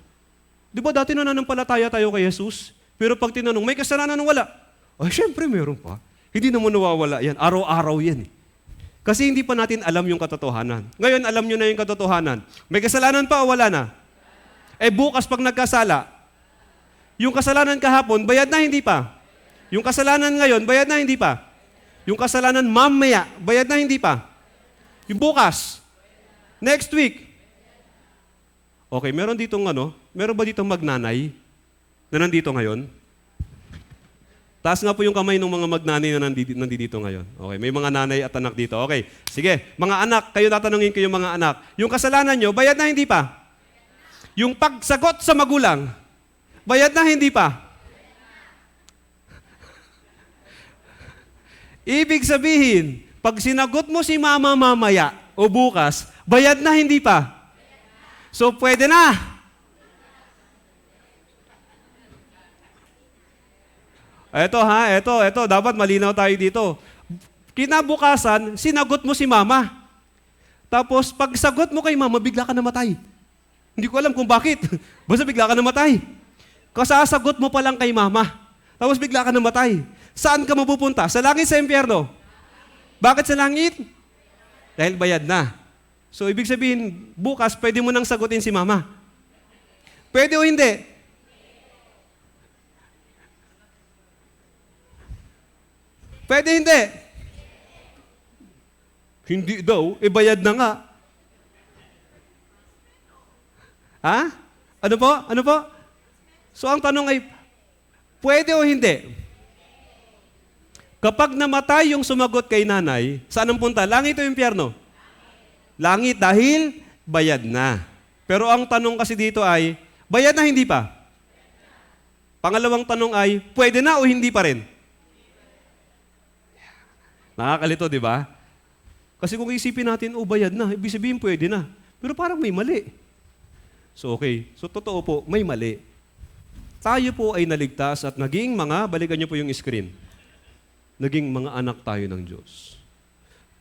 Di ba dati nananampalataya tayo kay Jesus? Pero pag tinanong, may kasalanan wala? Ay, syempre meron pa. Hindi naman nawawala yan. Araw-araw yan. Kasi hindi pa natin alam yung katotohanan. Ngayon, alam nyo na yung katotohanan. May kasalanan pa o wala na? Bukas pag nagkasala, yung kasalanan kahapon, bayad na hindi pa? Yung kasalanan ngayon, bayad na hindi pa? Yung kasalanan mamaya, bayad na hindi pa? Yung bukas, next week. Okay, meron ba ditong magnanay na nandito ngayon? Taas nga po yung kamay ng mga magnanay na nandito ngayon. Okay, may mga nanay at anak dito. Okay, sige, mga anak, kayo tatanungin ko yung mga anak. Yung kasalanan nyo, bayad na hindi pa? Yung pagsagot sa magulang, bayad na hindi pa? Ibig sabihin, pag sinagot mo si mama mamaya o bukas, bayad na hindi pa? So, pwede na. Ito, dapat malinaw tayo dito. Kinabukasan, sinagot mo si mama. Tapos, pag sagot mo kay mama, bigla ka namatay. Hindi ko alam kung bakit. Basta bigla ka namatay. Kasasagot mo pa lang kay mama. Tapos bigla ka namatay. Saan ka mapupunta? Sa langit, sa impyerno? Bakit sa langit? Dahil bayad na. So, ibig sabihin, bukas, pwede mo nang sagutin si mama. Pwede o hindi? Pwede hindi? Hindi daw, bayad na nga. Ha? Ano po? Ano po? So, ang tanong ay, pwede o hindi? Kapag namatay yung sumagot kay nanay, saan ang punta? Langit o impyerno? Langit dahil bayad na. Pero ang tanong kasi dito ay, bayad na hindi pa? Pangalawang tanong ay, pwede na o hindi pa rin? Nakakalito, di ba? Kasi kung isipin natin, bayad na, ibig sabihin pwede na. Pero parang may mali. So okay, so totoo po, may mali. Tayo po ay naligtas at naging balikan niyo po yung screen, naging mga anak tayo ng Diyos.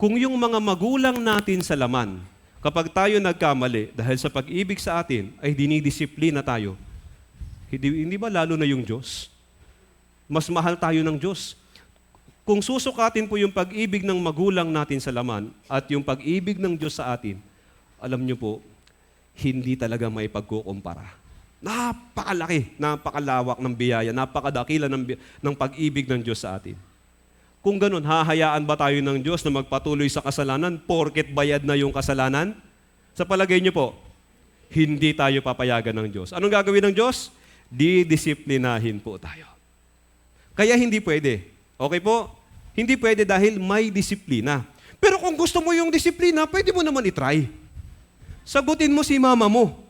Kung yung mga magulang natin sa laman, kapag tayo nagkamali dahil sa pag-ibig sa atin, ay dinidisiplina tayo, hindi ba lalo na yung Diyos? Mas mahal tayo ng Diyos. Kung susukatin po yung pag-ibig ng magulang natin sa laman at yung pag-ibig ng Diyos sa atin, alam niyo po, hindi talaga may pagkukumpara. Napakalaki, napakalawak ng biyaya, napakadakila ng pag-ibig ng Diyos sa atin. Kung ganun, hahayaan ba tayo ng Diyos na magpatuloy sa kasalanan porket bayad na yung kasalanan? Sa palagay niyo po, hindi tayo papayagan ng Diyos. Anong gagawin ng Diyos? Didisiplinahin po tayo. Kaya hindi pwede. Okay po? Hindi pwede dahil may disiplina. Pero kung gusto mo yung disiplina, pwede mo naman itry. Sagutin mo si mama mo.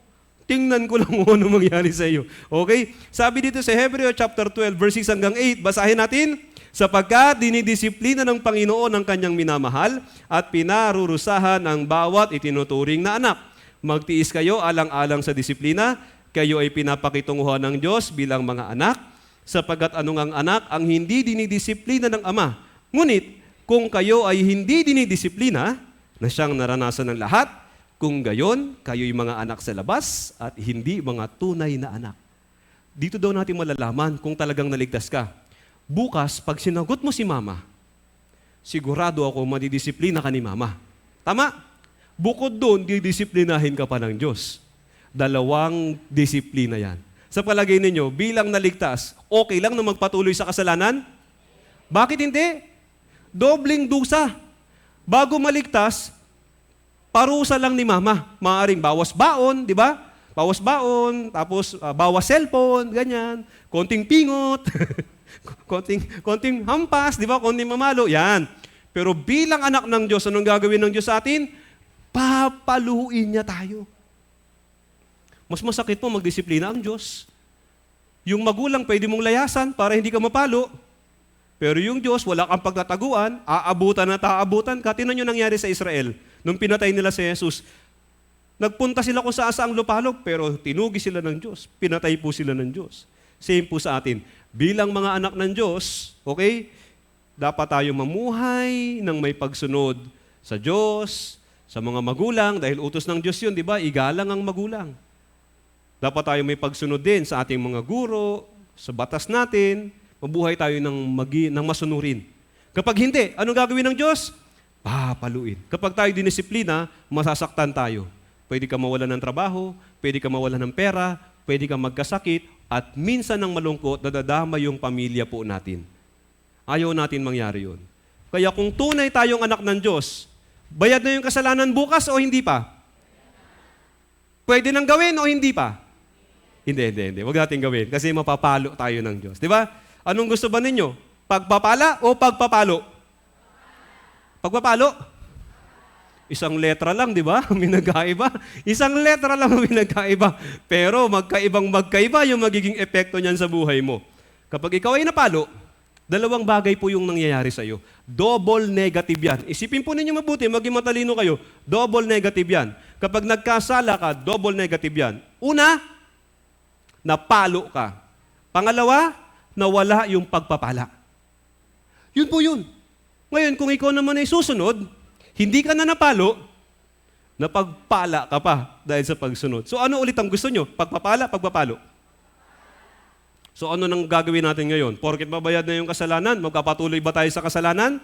Tingnan ko lang kung ano mangyari sa iyo. Okay? Sabi dito sa Hebreo chapter 12, verse 6 hanggang 8, basahin natin. Sapagkat dinidisiplina ng Panginoon ang kanyang minamahal at pinarurusahan ang bawat itinuturing na anak. Magtiis kayo alang-alang sa disiplina, kayo ay pinapakitunguhan ng Diyos bilang mga anak, sapagkat anong ang anak ang hindi dinidisiplina ng ama. Ngunit, kung kayo ay hindi dinidisiplina, na siyang naranasan ng lahat, kung gayon, kayo'y mga anak sa labas at hindi mga tunay na anak. Dito daw natin malalaman kung talagang naligtas ka. Bukas, pag sinagot mo si mama, sigurado ako madidisiplina ka ni mama. Tama? Bukod doon, didisiplinahin ka pa ng Diyos. Dalawang disiplina yan. Sa palagay ninyo, bilang naligtas, okay lang na magpatuloy sa kasalanan? Bakit hindi? Dobling dusa. Bago maligtas, parusa lang ni mama. Maaring bawas baon, di ba? Bawas baon, tapos bawas cellphone, ganyan. Konting pingot, konting hampas, di ba? Konting mamalo, yan. Pero bilang anak ng Diyos, anong gagawin ng Diyos sa atin? Papaluin niya tayo. Mas masakit po magdisiplina ang Diyos. Yung magulang pwede mong layasan para hindi ka mapalo. Pero yung Diyos, wala kang pagtataguan, aabutan at aabutan ka. Tingnan nyo nangyari sa Israel. Nung pinatay nila si Jesus, nagpunta sila kung saan lupalog, pero tinugi sila ng Diyos. Pinatay po sila ng Diyos. Same po sa atin. Bilang mga anak ng Diyos, okay, dapat tayo mamuhay ng may pagsunod sa Diyos, sa mga magulang, dahil utos ng Diyos yun, di ba? Igalang ang magulang. Dapat tayo may pagsunod din sa ating mga guro, sa batas natin, mabuhay tayo ng masunurin. Kapag hindi, anong gagawin ng Diyos? Papaluin. Kapag tayo dinisiplina, masasaktan tayo. Pwede ka mawalan ng trabaho, pwede ka mawalan ng pera, pwede ka magkasakit, at minsan ng malungkot, nadadama yung pamilya po natin. Ayaw natin mangyari yun. Kaya kung tunay tayong anak ng Diyos, bayad na yung kasalanan bukas o hindi pa? Pwede nang gawin o hindi pa? Hindi. Huwag natin gawin kasi mapapalo tayo ng Diyos. Di ba? Anong gusto ba ninyo? Pagpapala o pagpapalo? Pagpapalo? Isang letra lang, di ba? May nagkaiba. Isang letra lang may nagkaiba. Pero magkaiba yung magiging epekto niyan sa buhay mo. Kapag ikaw ay napalo, dalawang bagay po yung nangyayari sa iyo. Double negative yan. Isipin po ninyo mabuti, maging matalino kayo. Double negative yan. Kapag nagkasala ka, double negative yan. Una, napalo ka. Pangalawa, nawala yung pagpapala. Yun po yun. Ngayon, kung ikaw naman ay susunod, hindi ka na napalo, napagpala ka pa dahil sa pagsunod. So ano ulit ang gusto nyo? Pagpapala, pagpapalo? So ano nang gagawin natin ngayon? Porket mabayad na yung kasalanan, magpapatuloy ba tayo sa kasalanan?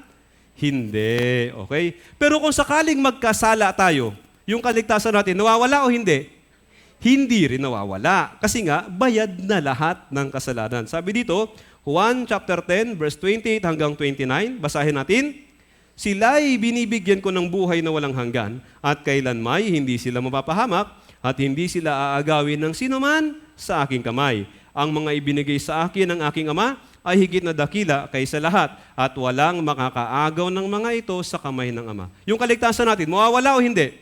Hindi. Okay? Pero kung sakaling magkasala tayo, yung kaligtasan natin, nawawala o hindi? Hindi rin nawawala. Kasi nga, bayad na lahat ng kasalanan. Sabi dito, Juan chapter 10, verse 28 hanggang 29, basahin natin. Sila'y binibigyan ko ng buhay na walang hanggan, at kailanmay hindi sila mapapahamak, at hindi sila aagawin ng sinuman sa aking kamay. Ang mga ibinigay sa akin ng aking Ama ay higit na dakila kaysa lahat, at walang makakaagaw ng mga ito sa kamay ng Ama. Yung kaligtasan natin, mawawala o hindi?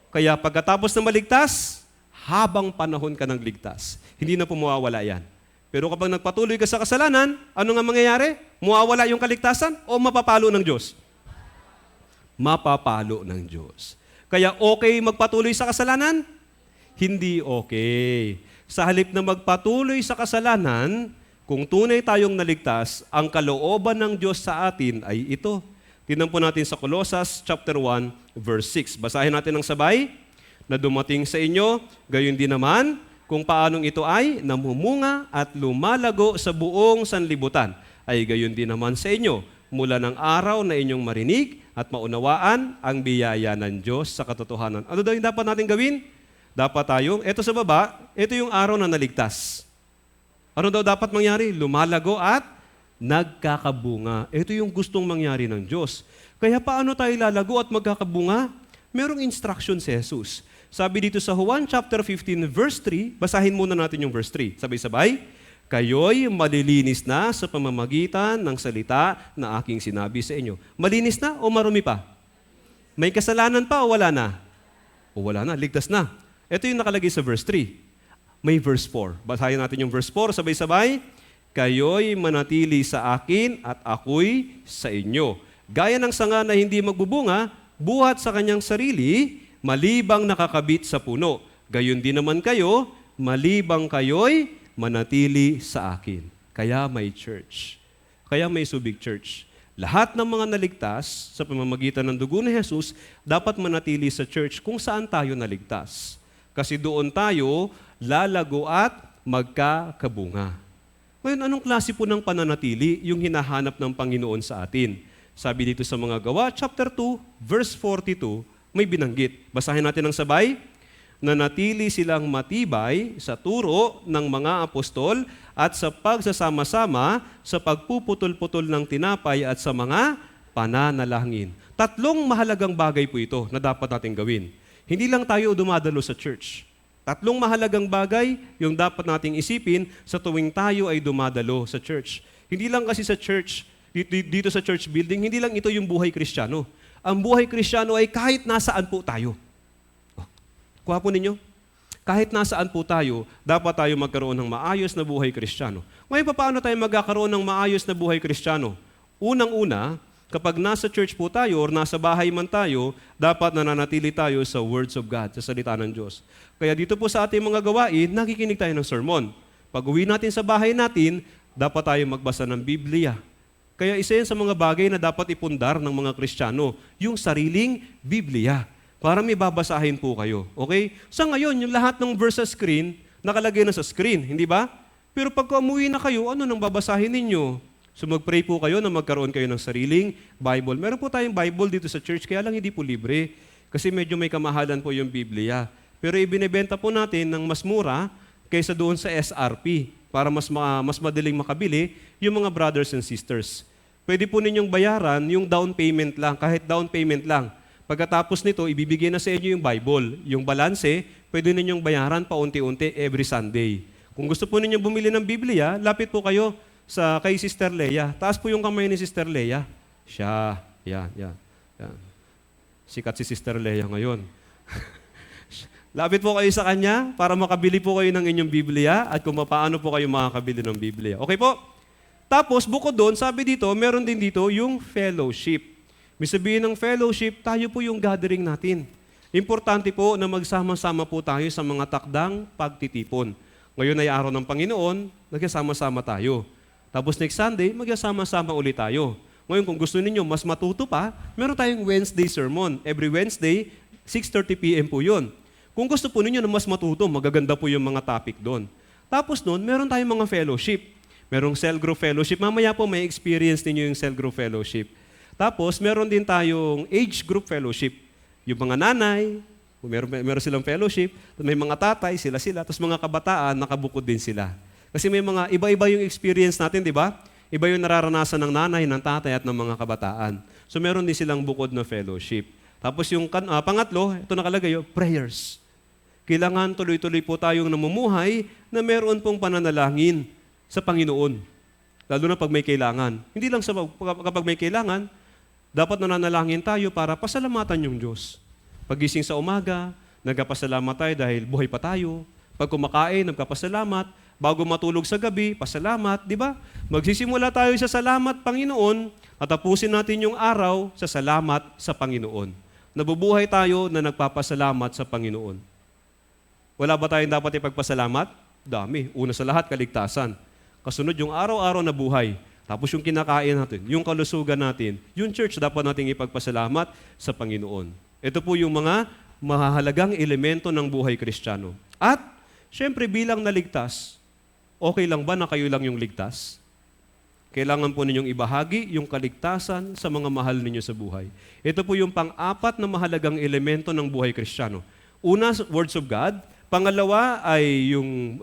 Kaya pagkatapos na maligtas, habang panahon ka ng ligtas, hindi na po mawawala yan. Pero kapag nagpatuloy ka sa kasalanan, ano nga mangyayari? Mawawala yung kaligtasan o mapapalo ng Diyos? Mapapalo ng Diyos. Kaya okay magpatuloy sa kasalanan? Hindi okay. Sa halip na magpatuloy sa kasalanan, kung tunay tayong naligtas, ang kalooban ng Diyos sa atin ay ito. Tingnan po natin sa Colossus chapter 1, verse 6. Basahin natin ng sabay. Na dumating sa inyo, gayon din naman, kung paanong ito ay namumunga at lumalago sa buong sanlibutan, ay gayon din naman sa inyo, mula ng araw na inyong marinig at maunawaan ang biyaya ng Diyos sa katotohanan. Ano daw yung dapat natin gawin? Dapat tayong, eto sa baba, ito yung araw na naligtas. Ano daw dapat mangyari? Lumalago at nagkakabunga. Ito yung gustong mangyari ng Diyos. Kaya paano tayo lalago at magkakabunga? Merong instruction si Jesus. Sabi dito sa Juan chapter 15 verse 3, basahin muna natin yung verse 3. Sabay-sabay, kayo'y malilinis na sa pamamagitan ng salita na aking sinabi sa inyo. Malinis na o marumi pa? May kasalanan pa o wala na? O wala na, ligtas na. Ito yung nakalagay sa verse 3. May verse 4. Basahin natin yung verse 4, sabay-sabay. Kayo'y manatili sa akin at ako'y sa inyo. Gaya ng sanga na hindi magbubunga, buhat sa kanyang sarili, malibang nakakabit sa puno. Gayon din naman kayo, malibang kayo'y manatili sa akin. Kaya may church. Kaya may Subic Church. Lahat ng mga naligtas sa pamamagitan ng dugo ni Jesus, dapat manatili sa church kung saan tayo naligtas. Kasi doon tayo lalago at magkakabunga. Ngayon, anong klase po ng pananatili yung hinahanap ng Panginoon sa atin? Sabi dito sa mga Gawa, chapter 2, verse 42, may binanggit. Basahin natin ng sabay. Nanatili silang matibay sa turo ng mga apostol at sa pagsasama-sama sa pagpuputol-putol ng tinapay at sa mga pananalangin. Tatlong mahalagang bagay po ito na dapat natin gawin. Hindi lang tayo dumadalo sa church. Tatlong mahalagang bagay yung dapat nating isipin sa tuwing tayo ay dumadalo sa church. Hindi lang kasi sa church, dito sa church building, hindi lang ito yung buhay Kristiyano. Ang buhay Kristiyano ay kahit nasaan po tayo. Kuha po ninyo. Kahit nasaan po tayo, dapat tayo magkaroon ng maayos na buhay Kristiyano. Ngayon, paano tayo magkakaroon ng maayos na buhay Kristiyano? Unang-una, kapag nasa church po tayo or nasa bahay man tayo, dapat nananatili tayo sa words of God, sa salita ng Diyos. Kaya dito po sa ating mga gawain, nakikinig tayo ng sermon. Pag uwi natin sa bahay natin, dapat tayo magbasa ng Biblia. Kaya isa yan sa mga bagay na dapat ipundar ng mga Kristiyano, yung sariling Biblia, para may babasahin po kayo. Okay? Sa ngayon, yung lahat ng verse sa screen, nakalagay na sa screen, hindi ba? Pero pag umuwi na kayo, ano nang babasahin ninyo? So mag-pray po kayo na magkaroon kayo ng sariling Bible. Meron po tayong Bible dito sa church, kaya lang hindi po libre. Kasi medyo may kamahalan po yung Biblia. Pero ibinebenta po natin ng mas mura kaysa doon sa SRP para mas madaling makabili yung mga brothers and sisters. Pwede po ninyong bayaran yung down payment lang, kahit down payment lang. Pagkatapos nito, ibibigay na sa inyo yung Bible. Yung balanse, pwede ninyong bayaran paunti-unti every Sunday. Kung gusto po ninyong bumili ng Biblia, lapit po kayo kay Sister Leia. Taas po yung kamay ni Sister Leia. Siya. Yan. Sikat si Sister Leia ngayon. Lapit po kayo sa kanya para makabili po kayo ng inyong Biblia at kung paano po kayo makakabili ng Biblia. Okay po? Tapos, bukod doon, sabi dito, meron din dito yung fellowship. May sabihin ng fellowship, tayo po yung gathering natin. Importante po na magsama-sama po tayo sa mga takdang pagtitipon. Ngayon ay araw ng Panginoon, nagsasama-sama tayo. Tapos next Sunday, magsasama-sama ulit tayo. Ngayon, kung gusto ninyo mas matuto pa, meron tayong Wednesday sermon. Every Wednesday, 6:30 p.m. po yun. Kung gusto po ninyo na mas matuto, magaganda po yung mga topic doon. Tapos noon, meron tayong mga fellowship. Merong cell group fellowship. Mamaya po may experience ninyo yung cell group fellowship. Tapos meron din tayong age group fellowship. Yung mga nanay, meron silang fellowship. May mga tatay, sila-sila. Tapos mga kabataan, nakabukod din sila. Kasi may mga iba-iba yung experience natin, di ba? Iba yung nararanasan ng nanay, ng tatay at ng mga kabataan. So meron din silang bukod na fellowship. Tapos yung pangatlo, ito nakalagay, prayers. Kailangan tuloy-tuloy po tayong namumuhay na meron pong pananalangin sa Panginoon. Lalo na pag may kailangan. Hindi lang kapag may kailangan, dapat nananalangin tayo para pasalamatan yung Diyos. Pagising sa umaga, nagpapasalamat tayo dahil buhay pa tayo. Pag kumakain, nagpapasalamat. Bago matulog sa gabi, pasalamat, di ba? Magsisimula tayo sa salamat, Panginoon, at tapusin natin yung araw sa salamat sa Panginoon. Nabubuhay tayo na nagpapasalamat sa Panginoon. Wala ba tayong dapat ipagpasalamat? Dami. Una sa lahat, kaligtasan. Kasunod yung araw-araw na buhay. Tapos yung kinakain natin, yung kalusugan natin, yung church dapat nating ipagpasalamat sa Panginoon. Ito po yung mga mahahalagang elemento ng buhay Kristiyano. At, syempre bilang naligtas, okay lang ba na kayo lang yung ligtas? Kailangan po ninyong ibahagi yung kaligtasan sa mga mahal ninyo sa buhay. Ito po yung pang-apat na mahalagang elemento ng buhay Kristiyano. Una, words of God. Pangalawa ay yung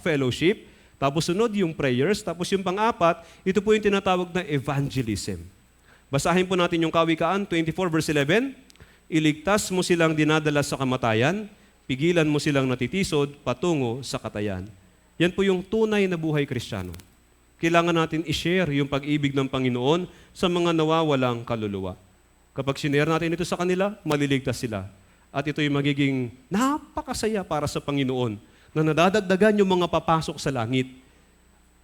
fellowship. Tapos sunod yung prayers. Tapos yung pang-apat, ito po yung tinatawag na evangelism. Basahin po natin yung Kawikaan 24 verse 11. Iligtas mo silang dinadala sa kamatayan, pigilan mo silang natitisod patungo sa katayan. Yan po yung tunay na buhay Kristiyano. Kailangan natin i-share yung pag-ibig ng Panginoon sa mga nawawalang kaluluwa. Kapag sinare natin ito sa kanila, maliligtas sila. At ito yung magiging napakasaya para sa Panginoon na nadadagdagan yung mga papasok sa langit.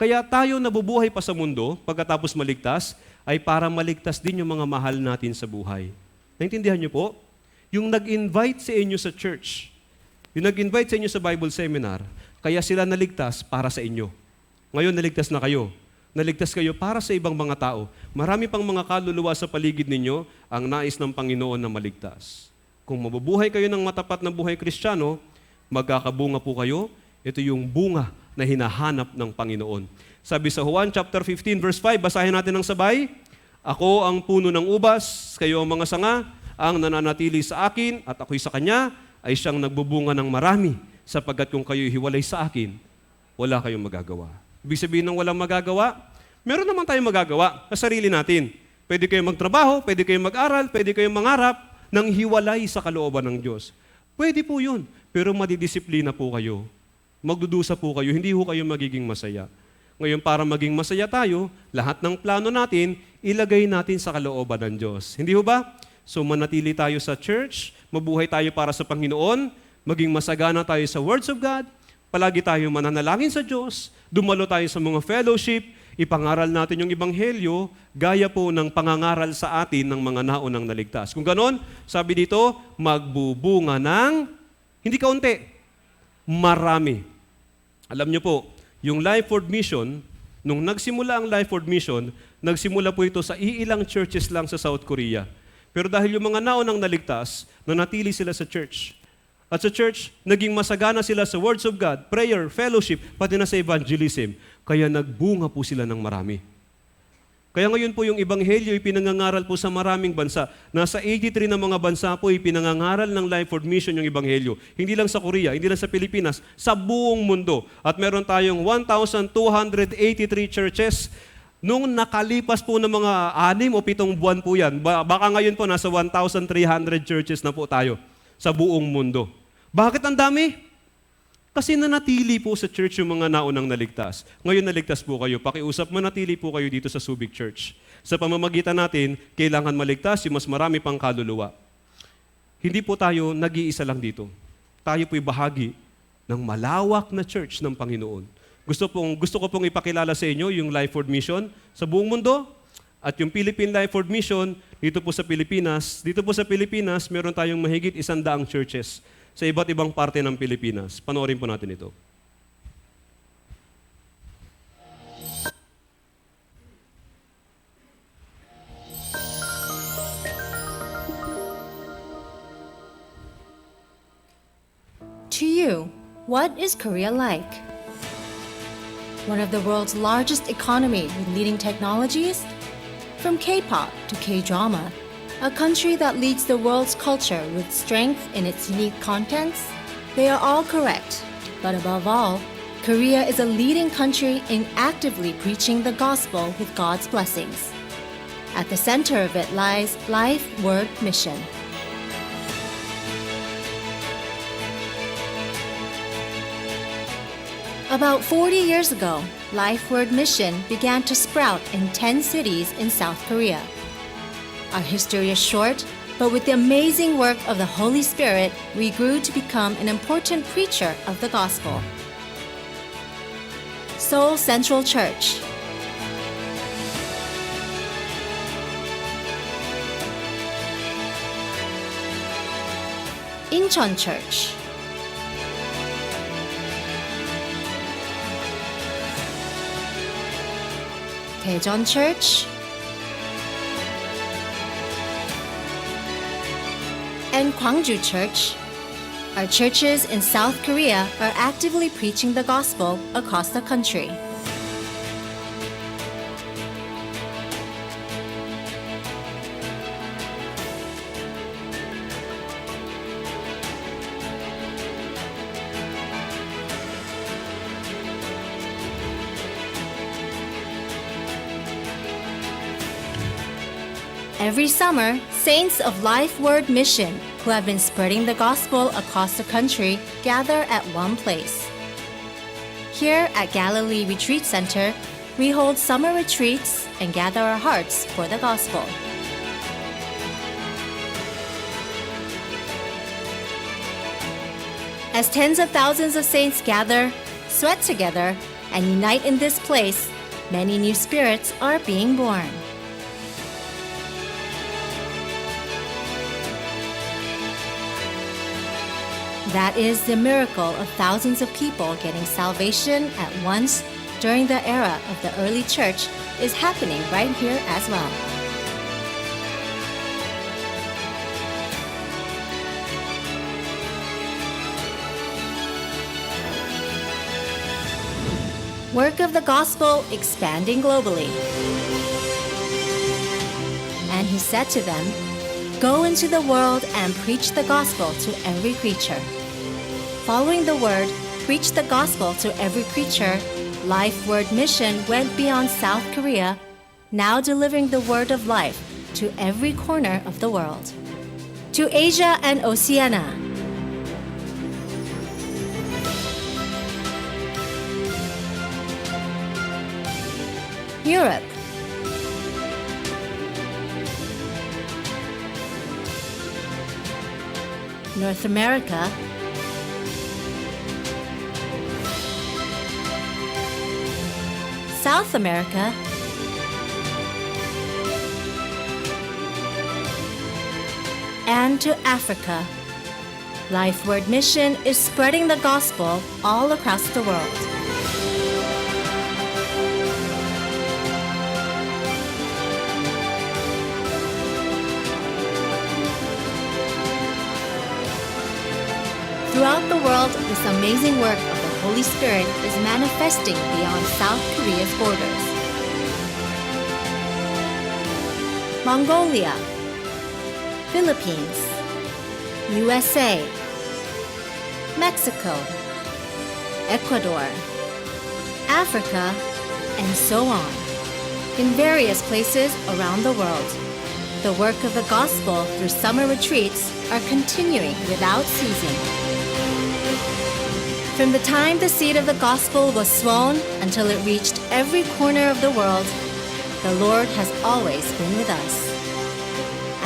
Kaya tayo nabubuhay pa sa mundo pagkatapos maligtas ay para maligtas din yung mga mahal natin sa buhay. Naintindihan niyo po? Yung nag-invite sa inyo sa church, yung nag-invite sa inyo sa Bible seminar, kaya sila naligtas para sa inyo. Ngayon naligtas na kayo. Naligtas kayo para sa ibang mga tao. Marami pang mga kaluluwa sa paligid ninyo ang nais ng Panginoon na maligtas. Kung mabubuhay kayo ng matapat na buhay Kristiyano, magkakabunga po kayo. Ito yung bunga na hinahanap ng Panginoon. Sabi sa Juan chapter 15 verse 5, basahin natin ng sabay. Ako ang puno ng ubas, kayo ang mga sanga, ang nananatili sa akin at ako'y sa kanya, ay siyang nagbubunga ng marami, sapagkat kung kayo'y hiwalay sa akin, wala kayong magagawa. Ibig sabihin ng walang magagawa, meron naman tayong magagawa sa sarili natin. Pwede kayong magtrabaho, pwede kayong mag-aral, pwede kayong mangarap, nang hiwalay sa kalooban ng Diyos. Pwede po yun, pero madidisiplina po kayo. Magdudusa po kayo, hindi ho kayo magiging masaya. Ngayon, para maging masaya tayo, lahat ng plano natin, ilagay natin sa kalooban ng Diyos. Hindi ho ba? So, manatili tayo sa church, mabuhay tayo para sa Panginoon, maging masagana tayo sa words of God, palagi tayo mananalangin sa Diyos, dumalo tayo sa mga fellowship, ipangaral natin yung Ebanghelyo, gaya po ng pangangaral sa atin ng mga naunang naligtas. Kung ganon, sabi dito, magbubunga ng, hindi kaunti, marami. Alam niyo po, yung Lifeword Mission, nung nagsimula ang Lifeword Mission, nagsimula po ito sa iilang churches lang sa South Korea. Pero dahil yung mga naunang naligtas, nanatili sila sa church. At sa church, naging masagana sila sa words of God, prayer, fellowship, pati na sa evangelism. Kaya nagbunga po sila ng marami. Kaya ngayon po yung Ebanghelyo ipinangangaral po sa maraming bansa. Nasa 83 na mga bansa po ipinangangaral ng Lifeword Mission yung Ebanghelyo. Hindi lang sa Korea, hindi lang sa Pilipinas, sa buong mundo. At meron tayong 1,283 churches. Nung nakalipas po ng mga 6 o 7 buwan po yan, baka ngayon po nasa 1,300 churches na po tayo sa buong mundo. Bakit ang dami? Kasi nanatili po sa church yung mga naunang naligtas. Ngayon naligtas po kayo. Pakiusap, manatili po kayo dito sa Subic Church. Sa pamamagitan natin, kailangan maligtas yung mas marami pang kaluluwa. Hindi po tayo nag-iisa lang dito. Tayo po'y bahagi ng malawak na church ng Panginoon. Gusto ko pong ipakilala sa inyo yung Lifeword Mission sa buong mundo at yung Philippine Lifeword Mission dito po sa Pilipinas. Dito po sa Pilipinas, meron tayong mahigit 100 churches sa iba't ibang parte ng Pilipinas. Panoorin po natin ito. To you, what is Korea like? one of the world's largest economy with leading technologies? From K-pop to K-drama, a country that leads the world's culture with strength in its unique contents? They are all correct. But above all, Korea is a leading country in actively preaching the gospel with God's blessings. At the center of it lies Life Word Mission. About 40 years ago, Life Word Mission began to sprout in 10 cities in South Korea. Our history is short, but with the amazing work of the Holy Spirit, we grew to become an important preacher of the gospel. Seoul Central Church. Incheon Church. Daejeon Church. And Gwangju Church. Our churches in South Korea are actively preaching the gospel across the country. Every summer, saints of Life Word Mission who have been spreading the gospel across the country gather at one place. Here at Galilee Retreat Center, we hold summer retreats and gather our hearts for the gospel. As tens of thousands of saints gather, sweat together, and unite in this place, many new spirits are being born. That is the miracle of thousands of people getting salvation at once during the era of the early church is happening right here as well. Work of the gospel expanding globally. And he said to them, "Go into the world and preach the gospel to every creature." Following the word, preach the gospel to every creature, Life Word Mission went beyond South Korea, now delivering the word of life to every corner of the world. To Asia and Oceania. Europe. North America. South America. And to Africa. Life Word Mission is spreading the gospel all across the world. Throughout the world, this amazing work of the Holy Spirit is manifesting beyond South Korea's borders. Mongolia, Philippines, USA, Mexico, Ecuador, Africa, and so on. In various places around the world, the work of the gospel through summer retreats are continuing without ceasing. From the time the seed of the gospel was sown until it reached every corner of the world, the Lord has always been with us.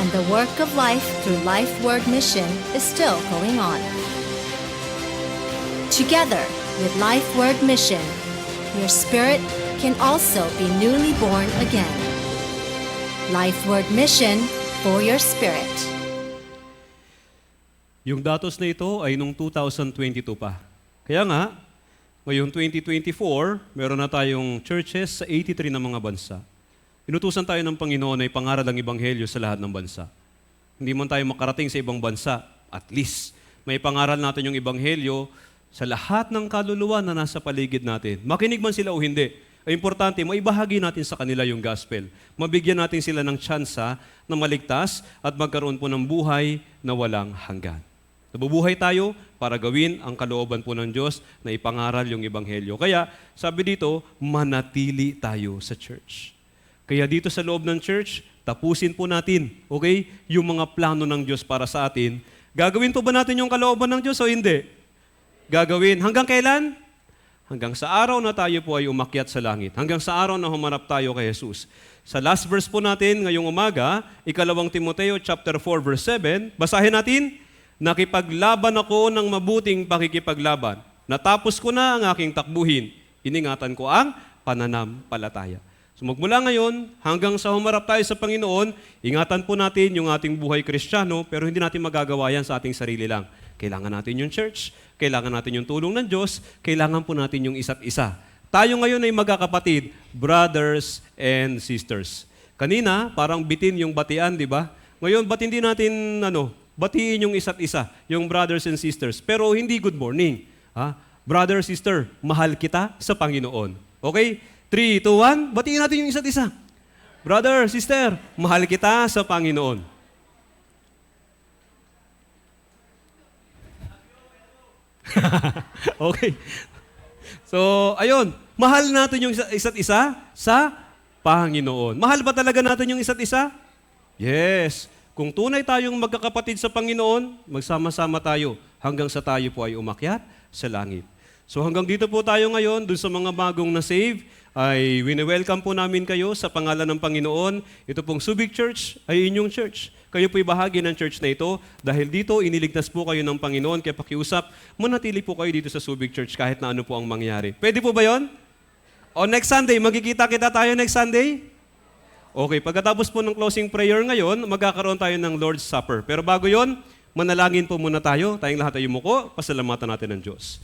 And the work of life through Life Word Mission is still going on. Together with Life Word Mission, your spirit can also be newly born again. Life Word Mission for your spirit. Yung datos na ito ay nung 2022 pa. Kaya nga, ngayong 2024, meron na tayong churches sa 83 na mga bansa. Inutusan tayo ng Panginoon na ipangaral ang Ebanghelyo sa lahat ng bansa. Hindi man tayo makarating sa ibang bansa, at least may pangaral natin yung Ebanghelyo sa lahat ng kaluluwa na nasa paligid natin. Makinig man sila o hindi, ay importante, maibahagi natin sa kanila yung gospel. Mabigyan natin sila ng tsansa na maligtas at magkaroon po ng buhay na walang hanggan. Nabubuhay tayo para gawin ang kalooban po ng Diyos na ipangaral yung Ebanghelyo. Kaya, sabi dito, manatili tayo sa church. Kaya dito sa loob ng church, tapusin po natin, okay, yung mga plano ng Diyos para sa atin. Gagawin po ba natin yung kalooban ng Diyos o hindi? Gagawin. Hanggang kailan? Hanggang sa araw na tayo po ay umakyat sa langit. Hanggang sa araw na humarap tayo kay Jesus. Sa last verse po natin ngayong umaga, 2 Timoteo chapter 4 verse 7, basahin natin, nakipaglaban ako ng mabuting pakikipaglaban. Natapos ko na ang aking takbuhin. Iningatan ko ang pananampalataya. So magmula ngayon, hanggang sa humarap tayo sa Panginoon, ingatan po natin yung ating buhay Kristiyano, pero hindi natin magagawa yan sa ating sarili lang. Kailangan natin yung church, kailangan natin yung tulong ng Diyos, kailangan po natin yung isa't isa. Tayo ngayon ay magkakapatid, brothers and sisters. Kanina, parang bitin yung batian, di ba? Ngayon, ba't hindi natin, batiin yung isa't isa, yung brothers and sisters. Pero hindi good morning. Brother, sister, mahal kita sa Panginoon. Okay? 3, 2, 1, batiin natin yung isa't isa. Brother, sister, mahal kita sa Panginoon. Okay. So, ayun. Mahal natin yung isa't isa sa Panginoon. Mahal ba talaga natin yung isa't isa? Yes. Kung tunay tayong magkakapatid sa Panginoon, magsama-sama tayo hanggang sa tayo po ay umakyat sa langit. So hanggang dito po tayo ngayon, dun sa mga bagong na-save, ay wini-welcome po namin kayo sa pangalan ng Panginoon. Ito pong Subic Church ay inyong church. Kayo po'y bahagi ng church na ito. Dahil dito, iniligtas po kayo ng Panginoon. Kaya pakiusap, manatili po kayo dito sa Subic Church kahit na ano po ang mangyari. Pwede po ba yon? O next Sunday, magkikita-kita tayo next Sunday? Okay, pagkatapos po ng closing prayer ngayon, magkakaroon tayo ng Lord's Supper. Pero bago yon, manalangin po muna tayo. Tayong lahat ay yumuko, pasalamatan natin ng Diyos.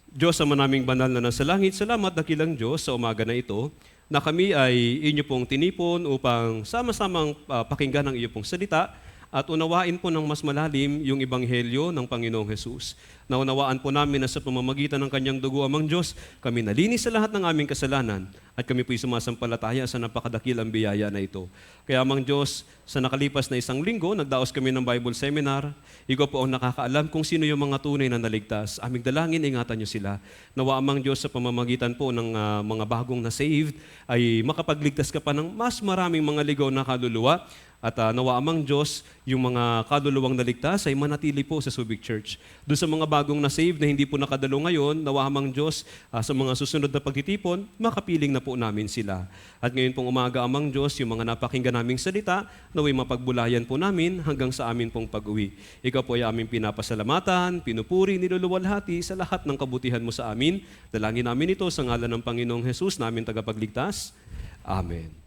Diyos, Ama naming banal na nasa langit, salamat dakilang Diyos sa umaga na ito na kami ay inyo pong tinipon upang sama-samang pakinggan ang iyo pong salita at unawain po ng mas malalim yung ebanghelyo ng Panginoong Hesus. Naunawaan po namin na sa pamamagitan ng kanyang dugo, Amang Diyos, kami nalinis sa lahat ng aming kasalanan at kami po'y sumasampalataya sa napakadakilang biyaya na ito. Kaya Amang Diyos, sa nakalipas na isang linggo, nagdaos kami ng Bible Seminar. Ikaw po ang nakakaalam kung sino yung mga tunay na naligtas. Aming dalangin, ingatan niyo sila. Nawa Amang Diyos sa pamamagitan po ng mga bagong na-saved ay makapagligtas ka pa ng mas maraming mga ligaw na kaluluwa. At nawa Amang Diyos, yung mga kaluluwang naligtas ay manatili po sa Subic Church. Doon sa mga bagong na-save na hindi po nakadalo ngayon, nawa Amang Diyos, sa mga susunod na pagtitipon, makapiling na po namin sila. At ngayon pong umaga Amang Diyos, yung mga napakinggan naming salita, naway mapagbulayan po namin hanggang sa amin pong pag-uwi. Ikaw po ay aming pinapasalamatan, pinupuri, niluluwalhati sa lahat ng kabutihan mo sa amin. Dalangin namin ito sa ngalan ng Panginoong Hesus, namin tagapagligtas. Amen.